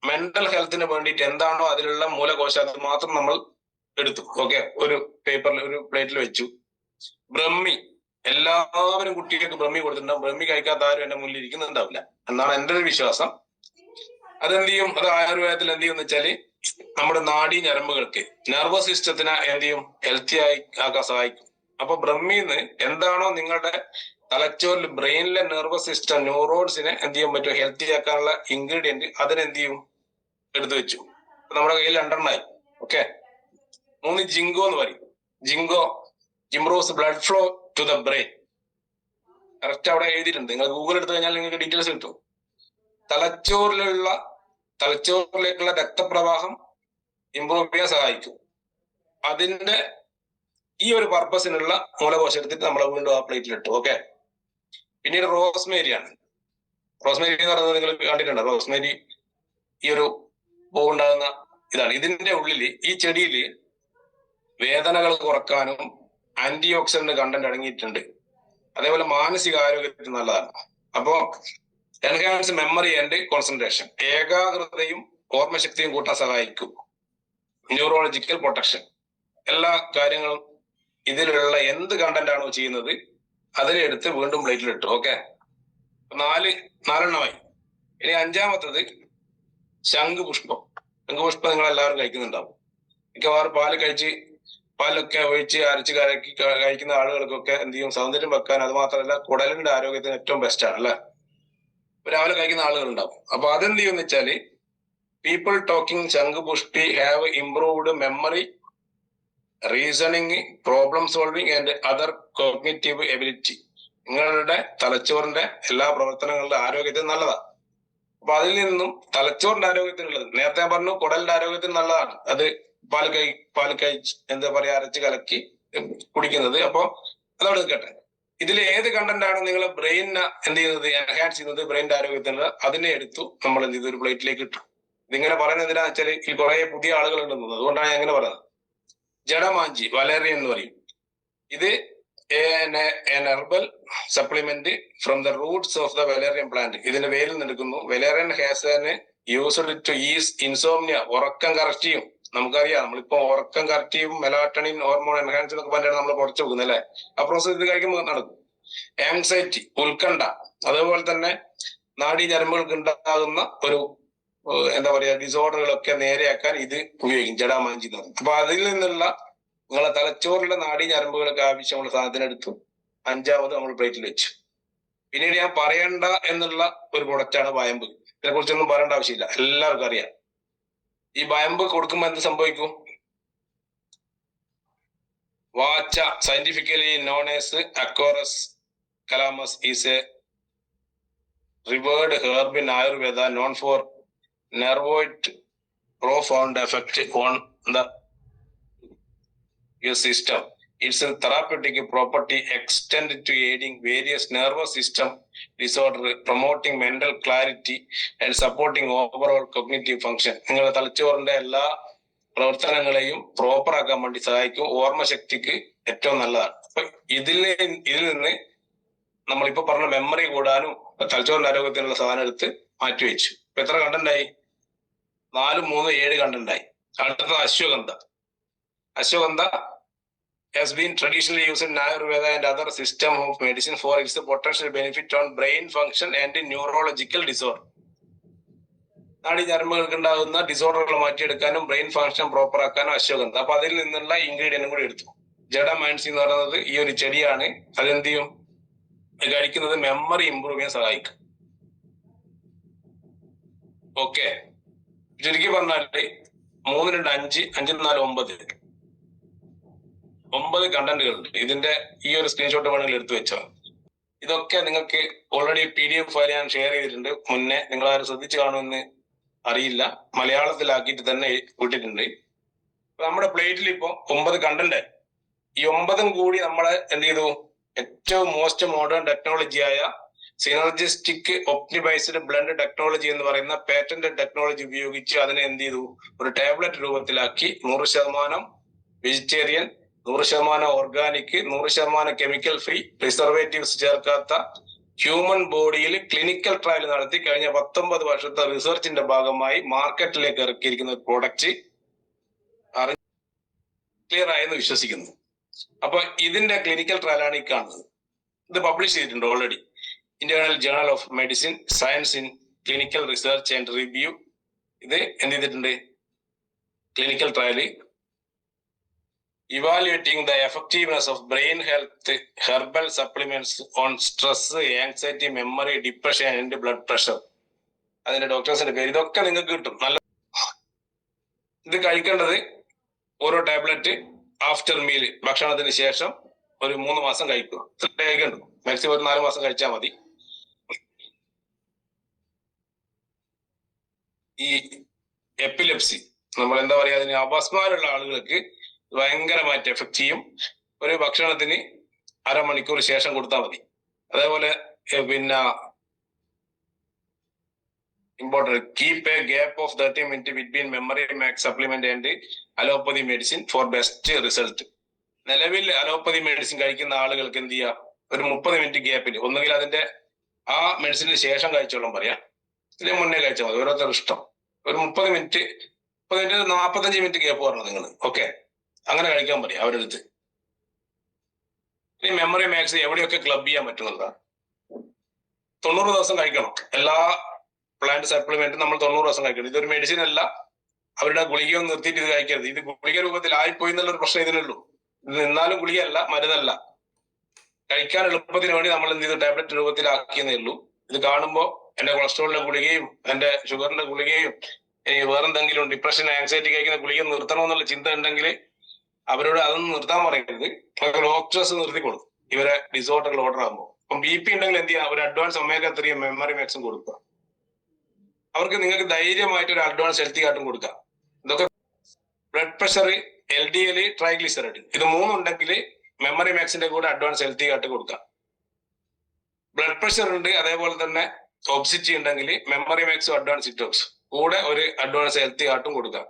മെന്റൽ ഹെൽത്തിന് വേണ്ടിയിട്ട് എന്താണോ അതിലുള്ള മൂലകോശം അത് മാത്രം നമ്മൾ എടുത്തു. ഓക്കെ, ഒരു പേപ്പറിൽ ഒരു പ്ലേറ്റിൽ വെച്ചു. ബ്രഹ്മി, എല്ലാവരും കുട്ടികൾക്ക് ബ്രഹ്മി കൊടുത്തിട്ടുണ്ടാവും, ബ്രഹ്മി കഴിക്കാത്ത ആരും എന്റെ മുന്നിൽ ഇരിക്കുന്നുണ്ടാവില്ല എന്നാണ് എന്റെ ഒരു വിശ്വാസം. അതെന്ത് ചെയ്യും, അത് ആയുർവേദത്തിൽ എന്ത് ചെയ്യും എന്ന് വെച്ചാല് നമ്മുടെ നാഡീ ഞരമ്പുകൾക്ക്, നെർവസ് സിസ്റ്റത്തിനെ എന്ത് ചെയ്യും, ഹെൽത്തി ആക്കാൻ സഹായിക്കും. അപ്പൊ ബ്രഹ്മിന്ന് എന്താണോ നിങ്ങളുടെ തലച്ചോറിൽ ബ്രെയിനിലെ നെർവസ് സിസ്റ്റം ന്യൂറോൺസിനെ എന്ത് ചെയ്യാൻ പറ്റും, ഹെൽത്തി ആക്കാനുള്ള ഇൻഗ്രീഡിയന്റ് അതിനെന്ത് ചെയ്യും, എടുത്തു വെച്ചു. നമ്മുടെ കയ്യിൽ 2 ഓക്കെ. 3 ജിങ്കോ എന്ന് പറയും. Ginkgo improves blood flow to the brain. Correct അവിടെ എഴുതിയിട്ടുണ്ട്, നിങ്ങൾ ഗൂഗിൾ എടുത്തു കഴിഞ്ഞാൽ നിങ്ങൾക്ക് ഡീറ്റെയിൽസ് കിട്ടും. തലച്ചോറിലേക്കുള്ള രക്തപ്രവാഹം ഇംപ്രൂവ് ചെയ്യാൻ സഹായിക്കും. അതിന്റെ ഈ ഒരു പർപ്പസിനുള്ള മൂലകോശം എടുത്തിട്ട് നമ്മൾ വീണ്ടും ആ പ്ലേറ്റിലിട്ടു. ഓക്കെ. പിന്നീട് റോസ്മേരിയാണ്. റോസ്മേരി എന്ന് പറയുന്നത് നിങ്ങൾ കണ്ടിട്ടുണ്ടോ? റോസ്മേരി ഈ ഒരു പൂവുണ്ടാകുന്ന ഇതാണ്. ഇതിന്റെ ഉള്ളിൽ ഈ ചെടിയിൽ വേദനകൾ കുറക്കാനും ആന്റി ഓക്സിഡന്റ് കണ്ടന്റ് അടങ്ങിയിട്ടുണ്ട്. അതേപോലെ മാനസിക ആരോഗ്യത്തിന് നല്ലതാണ്. അപ്പോ എൻഹാൻസ് മെമ്മറി ആൻഡ് കോൺസെൻട്രേഷൻ, ഏകാഗ്രതയും ഓർമ്മശക്തിയും കൂട്ടാൻ സഹായിക്കും. ന്യൂറോളജിക്കൽ പ്രൊട്ടക്ഷൻ, എല്ലാ കാര്യങ്ങളും ഇതിലുള്ള എന്ത് കണ്ടന്റ് ആണോ ചെയ്യുന്നത് അതിനെടുത്ത് വീണ്ടും പ്ലേറ്റിലിട്ടു. ഓക്കെ, 4 ഇനി 5-മത്തത് ശംഖുപുഷ്പം. ശംഖുപുഷ്പം നിങ്ങൾ എല്ലാവരും കഴിക്കുന്നുണ്ടാവും. മിക്കവാറും പാലൊക്കെ ഒഴിച്ച് അരച്ച് കലക്കി കഴിക്കുന്ന ആളുകൾക്കൊക്കെ എന്ത് ചെയ്യും, സൗന്ദര്യം വെക്കാൻ, അത് മാത്രമല്ല കുടലിന്റെ ആരോഗ്യത്തിന് ഏറ്റവും ബെസ്റ്റ് ആണ് അല്ലെ. രാവിലെ കഴിക്കുന്ന ആളുകളുണ്ടാവും. അപ്പൊ അതെന്ത് ചെയ്യുമെന്ന് വെച്ചാല്, people talking Shankhupushpi have improved memory, reasoning, problem solving and other cognitive ability. നിങ്ങളുടെ തലച്ചോറിന്റെ എല്ലാ പ്രവർത്തനങ്ങളുടെ ആരോഗ്യത്തിന് നല്ലതാണ്. അപ്പൊ അതിൽ നിന്നും തലച്ചോറിന്റെ ആരോഗ്യത്തിനുള്ളത്, നേരത്തെ ഞാൻ പറഞ്ഞു കുടലിന്റെ ആരോഗ്യത്തിന് നല്ലതാണ്, അത് പാൽ കഴിച്ച് എന്താ പറയാ അരച്ച് കലക്കി കുടിക്കുന്നത്. അപ്പൊ അതവിടെ നിൽക്കട്ടെ. ഇതിൽ ഏത് കണ്ടന്റ് ആണ് നിങ്ങൾ ബ്രെയിനിനെ എന്ത് ചെയ്യുന്നത്, എൻഹാൻസ് ചെയ്യുന്നത്, ബ്രെയിനിന്റെ ആരോഗ്യത്തിനുള്ള, അതിനെ എടുത്തു നമ്മൾ എന്ത് ചെയ്തു, ഒരു പ്ലേറ്റിലേക്ക് ഇട്ടു. ഇതിങ്ങനെ പറയുന്നത് എന്തിനാ വെച്ചാൽ ഈ കുറെ പുതിയ ആളുകൾ ഉണ്ടെന്നത്, അതുകൊണ്ടാണ് ഞാൻ എങ്ങനെ പറയുന്നത്. ജഡമാഞ്ചി, വലേറിയൻ എന്ന് പറയും. ഇത് herbal supplement from the Roots of the Valerian plant. ഇതിന്റെ വേരിൽ നിന്ന് എടുക്കുന്നു. Valerian has used two is insomnia, ഉറക്കം കറക്റ്റ് ചെയ്യും. നമുക്കറിയാം, നമ്മളിപ്പോ ഉറക്കം കറക്റ്റ് ചെയ്യും, മെലാട്ടണിൻ ഹോർമോൺ എൻഹാൻസ് എന്നൊക്കെ പറഞ്ഞാണ് നമ്മൾ കുറച്ച് വെക്കുന്നത് അല്ലെ. ആ പ്രോസസ് ഇത് കഴിക്കുമ്പോൾ നടക്കും. ആങ്സൈറ്റി, ഉത്കണ്ഠ, അതേപോലെ തന്നെ നാഡീ ഞരമ്പുകൾക്ക് ഉണ്ടാകുന്ന ഒരു എന്താ പറയാ ഡിസോർഡറുകളൊക്കെ നേരെയാക്കാൻ ഇത് ഉപയോഗിക്കും, ജഡാമാഞ്ചി എന്ന് പറയും. അപ്പൊ അതിൽ നിന്നുള്ള നിങ്ങളെ തലച്ചോറിലെ നാഡീ ഞരമ്പുകൾക്ക് ആവശ്യമുള്ള സാധനത്തിനെടുത്തു. 5-മത് നമ്മൾ പ്ലേറ്റിൽ വെച്ചു. പിന്നീട് ഞാൻ പറയണ്ട എന്നുള്ള ഒരു പ്രൊഡക്റ്റാണ് വയമ്പ്. ഇതിനെ കുറിച്ചൊന്നും പറയേണ്ട ആവശ്യമില്ല, എല്ലാവർക്കും അറിയാം. ഈ വയമ്പ് കൊടുക്കുമ്പോൾ എന്ത് സംഭവിക്കും? Vacha, scientifically known as Acorus calamus, is a revered herb in Ayurveda known for nervoid profound effect on the your system. Its therapeutic property extend to aiding various nervous system disorder, promoting mental clarity and supporting overall cognitive function. നിങ്ങളുടെ തലച്ചോറിന്റെ എല്ലാ പ്രവർത്തനങ്ങളെയും proper ആക്കാൻ വേണ്ടി സഹായിക്കും, ഓർമ്മശക്തിക്ക് ഏറ്റവും നല്ലതാണ്. അപ്പൊ ഇതിൽ നിന്ന് നമ്മളിപ്പോ പറഞ്ഞ മെമ്മറി കൂടാനും തലച്ചോറിന്റെ ആരോഗ്യത്തിനുള്ള സാധനം എടുത്ത് മാറ്റിവെച്ചു. ഇപ്പൊ എത്ര കണ്ടന്റായി? 4, 3, 7 കണ്ടന്റായി. അടുത്തത് ashwagandha. Ashwagandha has been traditionally used in Ayurveda and other system of medicine for its potential benefit on brain function and neurological disorder. നാഡീ ഞരമ്പുകൾക്ക് ഉണ്ടാകുന്ന ഡിസോർഡറുകൾ മാറ്റിയെടുക്കാനും ബ്രെയിൻ ഫംഗ്ഷൻ പ്രോപ്പർ ആക്കാനും അശ്വഗന്ധ. അപ്പൊ അതിൽ നിന്നുള്ള ഇൻഗ്രീഡിയന്റും കൂടി എടുത്തു. ജഡമാൻസി എന്ന് പറയുന്നത് ഈ ഒരു ചെടിയാണ്. അതെന്ത് ചെയ്യും, കഴിക്കുന്നത് മെമ്മറി ഇമ്പ്രൂവ് ചെയ്യാൻ സഹായിക്കും. ഓക്കെ, ചുരുക്കി പറഞ്ഞാല് 3, 2, 5, 5, 4, 9 കണ്ടന്റുകളുണ്ട്. ഇതിന്റെ ഈ ഒരു സ്ക്രീൻഷോട്ട് വേണമെങ്കിൽ എടുത്തു വെച്ചാൽ ഇതൊക്കെ നിങ്ങൾക്ക് ഓൾറെഡി PDF ഫയൽ ഞാൻ ഷെയർ ചെയ്തിട്ടുണ്ട് മുന്നേ. നിങ്ങൾ ആരും ശ്രദ്ധിച്ചു കാണുമെന്ന് അറിയില്ല, മലയാളത്തിലാക്കിയിട്ട് തന്നെ വിട്ടിട്ടുണ്ട്. നമ്മുടെ പ്ലേറ്റിൽ ഇപ്പൊ 9 കണ്ടന്റ്. ഈ 9 കൂടി നമ്മളെ എന്ത് ചെയ്തു, ഏറ്റവും മോസ്റ്റ് മോഡേൺ ടെക്നോളജിയായ സിനർജിസ്റ്റിക് ഒപ്റ്റിമൈസ്ഡ് ബ്ലെൻഡ് ടെക്നോളജി എന്ന് പറയുന്ന പേറ്റന്റഡ് ടെക്നോളജി ഉപയോഗിച്ച് അതിനെ എന്ത് ചെയ്തു, ഒരു ടാബ്ലറ്റ് രൂപത്തിലാക്കി 100% vegetarian, 100% organic, 100% chemical free, preservatives ചേർക്കാത്ത ഹ്യൂമൻ ബോഡിയിൽ ക്ലിനിക്കൽ ട്രയൽ നടത്തി കഴിഞ്ഞ 19 വർഷത്തെ റിസർച്ചിന്റെ ഭാഗമായി മാർക്കറ്റിലേക്ക് ഇറക്കിയിരിക്കുന്ന ഒരു പ്രോഡക്റ്റ് ക്ലിയർ ആയെന്ന് വിശ്വസിക്കുന്നു. അപ്പൊ ഇതിന്റെ ക്ലിനിക്കൽ ട്രയലാണ് ഈ കാണുന്നത്. ഇത് പബ്ലിഷ് ചെയ്തിട്ടുണ്ട് already. Internal journal of medicine science in clinical research and review. ഇത് എന്ത് ചെയ്തിട്ടുണ്ട്, clinical trial evaluating the effectiveness of brain health herbal supplements on stress, anxiety, memory, depression and blood pressure. അതിന്റെ ഡോക്ടേഴ്സിന്റെ പേര് ഇതൊക്കെ നിങ്ങൾക്ക് കിട്ടും. നല്ല ഇത് കഴിക്കേണ്ടത് ഓരോ ടാബ്ലറ്റ് ആഫ്റ്റർ മീൽ, ഭക്ഷണത്തിന് ശേഷം ഒരു 3 മാസം കഴിക്കുക. കഴിക്കണ്ടു മാക്സിമം ഒരു 4 മാസം കഴിച്ചാൽ മതി. ഈ എപ്പിലെപ്സി, നമ്മൾ എന്താ പറയാ, അതിന് അപസ്മാരമുള്ള ആളുകൾക്ക് ഭയങ്കരമായിട്ട് എഫക്ട് ചെയ്യും. ഒരു ഭക്ഷണത്തിന് 1/2 മണിക്കൂർ ശേഷം കൊടുത്താൽ മതി. അതേപോലെ പിന്നെ important, keep a gap of 30 minutes between Memory Max supplement and allopathy medicine for best result. നിലവിൽ അലോപ്പതി മെഡിസിൻ കഴിക്കുന്ന ആളുകൾക്ക് എന്ത് ചെയ്യുക, ഒരു 30 മിനിറ്റ് ഗ്യാപ്പിൽ ഒന്നുകിൽ അതിന്റെ ആ മെഡിസിന് ശേഷം കഴിച്ചോളാം പറയാം, ഇതിന് മുന്നേ കഴിച്ചാൽ മതി, ഓരോരുത്തർ ഇഷ്ടം. ഒരു 30 മിനിറ്റ് 45 മിനിറ്റ് ഗ്യാപ്പ് പറഞ്ഞു നിങ്ങൾ. ഓക്കെ, അങ്ങനെ കഴിക്കാൻ പറയാം അവരുടെ അടുത്ത്. ഇനി മെമ്മറി മാക്സ് എവിടെയൊക്കെ ക്ലബ് ചെയ്യാൻ പറ്റുന്നതാണ്. 90 ദിവസം കഴിക്കണം. എല്ലാ പ്ലാന്റ് സപ്ലിമെന്റും നമ്മൾ 90 ദിവസം കഴിക്കണം. ഇതൊരു മെഡിസിൻ അല്ല, അവരുടെ ഗുളികയൊന്നും നിർത്തിയിട്ട് ഇത് കഴിക്കരുത്. ഇത് ഗുളിക രൂപത്തിൽ ആയിപ്പോയി എന്നുള്ളൊരു പ്രശ്നം ഇതിനുള്ളൂ. ഇത് നിന്നാലും ഗുളികയല്ല, മരുന്നല്ല. കഴിക്കാൻ എളുപ്പത്തിന് വേണ്ടി നമ്മൾ എന്ത് ചെയ്തു, ടാബ്ലറ്റ് രൂപത്തിലാക്കിയെന്നേ ഉള്ളൂ. ഇത് കാണുമ്പോൾ എന്റെ കൊളസ്ട്രോളിന്റെ ഗുളികയും എന്റെ ഷുഗറിന്റെ ഗുളികയും വേറെന്തെങ്കിലും ഡിപ്രഷൻ, ആങ്സൈറ്റി കഴിക്കുന്ന ഗുളിക നിർത്തണമെന്നുള്ള ചിന്ത ഉണ്ടെങ്കിൽ അവരോട് അതൊന്നും നിർത്താൻ പറയരുത്. ഡോക്ടേഴ്സ് നിർത്തി കൊടുക്കും ഇവരെ ഡിസോർഡർ ഓർഡർ ആകുമ്പോൾ. അപ്പം BP ഉണ്ടെങ്കിൽ എന്ത് ചെയ്യാം, ഒരു അഡ്വാൻസ് omega-3 മെമ്മറി മാക്സും കൊടുക്കുക. അവർക്ക് നിങ്ങൾക്ക് ധൈര്യമായിട്ട് ഒരു അഡ്വാൻസ് ഹെൽത്തി കാർട്ടും കൊടുക്കാം. ഇതൊക്കെ ബ്ലഡ് പ്രഷർ, LDL, ട്രൈഗ്ലിസറൈഡ്, ഇത് 3 ഉണ്ടെങ്കിൽ മെമ്മറി മാക്സിന്റെ കൂടെ അഡ്വാൻസ് ഹെൽത്തി കാർട്ട് കൊടുക്കാം. ബ്ലഡ് പ്രഷർ ഉണ്ട്, അതേപോലെ തന്നെ ഒബ്സിറ്റി ഉണ്ടെങ്കിൽ മെമ്മറി മാക്സും അഡ്വാൻസ് സിറ്റോക്സ് കൂടെ ഒരു അഡ്വാൻസ് ഹെൽത്തി കാർട്ടും കൊടുക്കാം.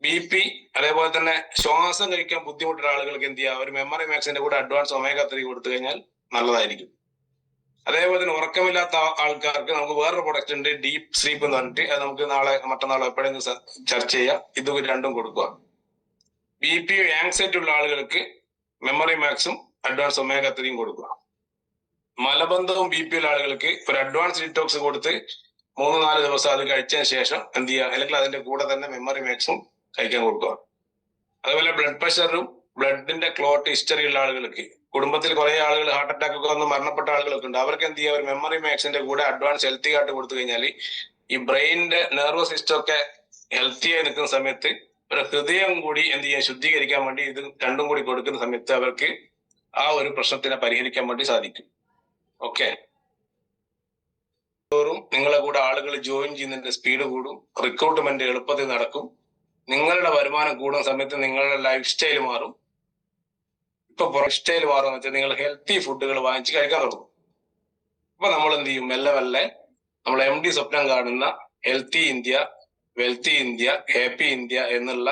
BP, അതേപോലെ തന്നെ ശ്വാസം കഴിക്കാൻ ബുദ്ധിമുട്ടുള്ള ആളുകൾക്ക് എന്ത് ചെയ്യുക, ഒരു മെമ്മറി മാക്സിന്റെ കൂടെ അഡ്വാൻസ് omega-3 കൊടുത്തു കഴിഞ്ഞാൽ നല്ലതായിരിക്കും. അതേപോലെ തന്നെ ഉറക്കമില്ലാത്ത ആൾക്കാർക്ക് നമുക്ക് വേറൊരു പ്രൊഡക്റ്റ് ഉണ്ട്, ഡീപ് സ്ലീപ്പ് എന്ന് പറഞ്ഞിട്ട്. അത് നമുക്ക് നാളെ മറ്റന്നാളോ എപ്പോഴെങ്കിലും ചർച്ച ചെയ്യാം. ഇത് രണ്ടും കൊടുക്കുക. BP, ആങ്സൈറ്റി ഉള്ള ആളുകൾക്ക് മെമ്മറി മാക്സും അഡ്വാൻസ് omega-3 കൊടുക്കുക. മലബന്ധവും BP ഉള്ള ആളുകൾക്ക് ഒരു അഡ്വാൻസ് ഡിറ്റോക്സ് കൊടുത്ത് 3-4 ദിവസം അത് കഴിച്ചതിന് ശേഷം എന്ത് ചെയ്യുക, അല്ലെങ്കിൽ അതിന്റെ കൂടെ തന്നെ മെമ്മറി മാക്സും കഴിക്കാൻ കൊടുക്കുക. അതുപോലെ ബ്ലഡ് പ്രഷറും ബ്ലഡിന്റെ ക്ലോട്ട് ഹിസ്റ്ററി ഉള്ള ആളുകൾക്ക്, കുടുംബത്തിൽ കുറെ ആളുകൾ ഹാർട്ട് അറ്റാക്ക് ഒക്കെ വന്ന് മരണപ്പെട്ട ആളുകളൊക്കെ ഉണ്ട്. അവർക്ക് എന്ത് ചെയ്യുക, ഒരു മെമ്മറി മാക്സിന്റെ കൂടെ അഡ്വാൻസ് ഹെൽത്തി കാർട്ട് കൊടുത്തു കഴിഞ്ഞാൽ ഈ ബ്രെയിനിന്റെ നെർവസ് സിസ്റ്റം ഒക്കെ ഹെൽത്തി ആയി നിൽക്കുന്ന സമയത്ത് ഒരു ഹൃദയം കൂടി എന്ത് ചെയ്യാൻ, ശുദ്ധീകരിക്കാൻ വേണ്ടി ഇത് രണ്ടും കൂടി കൊടുക്കുന്ന സമയത്ത് അവർക്ക് ആ ഒരു പ്രശ്നത്തിനെ പരിഹരിക്കാൻ വേണ്ടി സാധിക്കും. ഓക്കെ, നിങ്ങളെ കൂടെ ആളുകൾ ജോയിൻ ചെയ്യുന്നതിന്റെ സ്പീഡ് കൂടും, റിക്രൂട്ട്മെന്റ് എളുപ്പത്തിൽ നടക്കും, നിങ്ങളുടെ വരുമാനം കൂടുന്ന സമയത്ത് നിങ്ങളുടെ ലൈഫ് സ്റ്റൈൽ മാറും. ഇപ്പൊ ലൈഫ് സ്റ്റൈൽ മാറുന്ന വെച്ചാൽ നിങ്ങൾ ഹെൽത്തി ഫുഡുകൾ വാങ്ങിച്ച് കഴിക്കാൻ തുടങ്ങും. അപ്പൊ നമ്മൾ എന്ത് ചെയ്യും, മെല്ലെ മെല്ലെ നമ്മൾ MD സ്വപ്നം കാണുന്ന healthy India, wealthy India, happy India എന്നുള്ള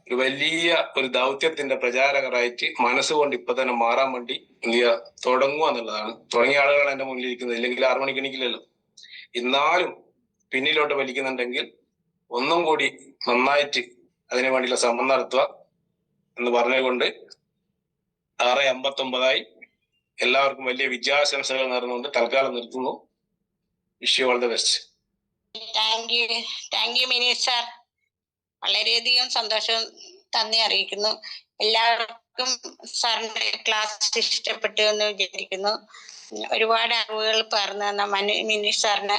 ഒരു വലിയ ഒരു ദൗത്യത്തിന്റെ പ്രചാരകരായിട്ട് മനസ്സുകൊണ്ട് ഇപ്പൊ തന്നെ മാറാൻ വേണ്ടി എന്ത് ചെയ്യുക, തുടങ്ങുക എന്നുള്ളതാണ്. തുടങ്ങിയ ആളുകളാണ് എന്റെ മുന്നിൽ ഇരിക്കുന്നത്. ഇല്ലെങ്കിൽ 6 മണിക്ക് എണീക്കില്ലല്ലോ. എന്നാലും പിന്നിലോട്ട് വലിക്കുന്നുണ്ടെങ്കിൽ ഒന്നും കൂടി നന്നായിട്ട് അതിനു വേണ്ടിയുള്ള ശ്രമം നടത്തുക എന്ന് പറഞ്ഞുകൊണ്ട് 6:59 എല്ലാവർക്കും വലിയ വിജയാശംസകൾ നേർന്നുകൊണ്ട് തൽക്കാലം നിർത്തുന്നു. Wish you all the best. Thank you mini sir. വളരെയധികം സന്തോഷം നന്ദി അറിയിക്കുന്നു. എല്ലാവർക്കും സാറിന്റെ ക്ലാസ് ഇഷ്ടപ്പെട്ടു എന്ന് വിചാരിക്കുന്നു. ഒരുപാട് അറിവുകൾ പകർന്നു തന്ന മിനി സാറിന്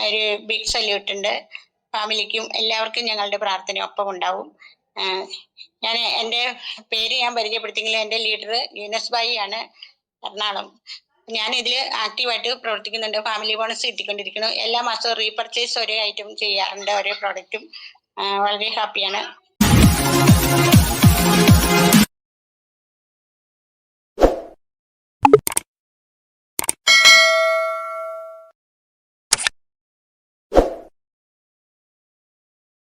ഒരു ബിഗ് സല്യൂട്ട് ഉണ്ട്. ഫാമിലിക്കും എല്ലാവർക്കും ഞങ്ങളുടെ പ്രാർത്ഥന ഒപ്പം ഉണ്ടാവും. ഞാൻ എൻ്റെ പേര് ഞാൻ പരിചയപ്പെടുത്തിയെങ്കിലും എൻ്റെ ലീഡർ യൂനസ് ഭായി ആണ്, എറണാകുളം. ഞാൻ ഇതിൽ ആക്റ്റീവായിട്ട് പ്രവർത്തിക്കുന്നുണ്ട്. ഫാമിലി ബോണസ് കിട്ടിക്കൊണ്ടിരിക്കുന്നു. എല്ലാ മാസവും റീപർച്ചേസ് ഒരേ ഐറ്റം ചെയ്യാറുണ്ട്, ഒരേ പ്രോഡക്റ്റും. വളരെ ഹാപ്പിയാണ്.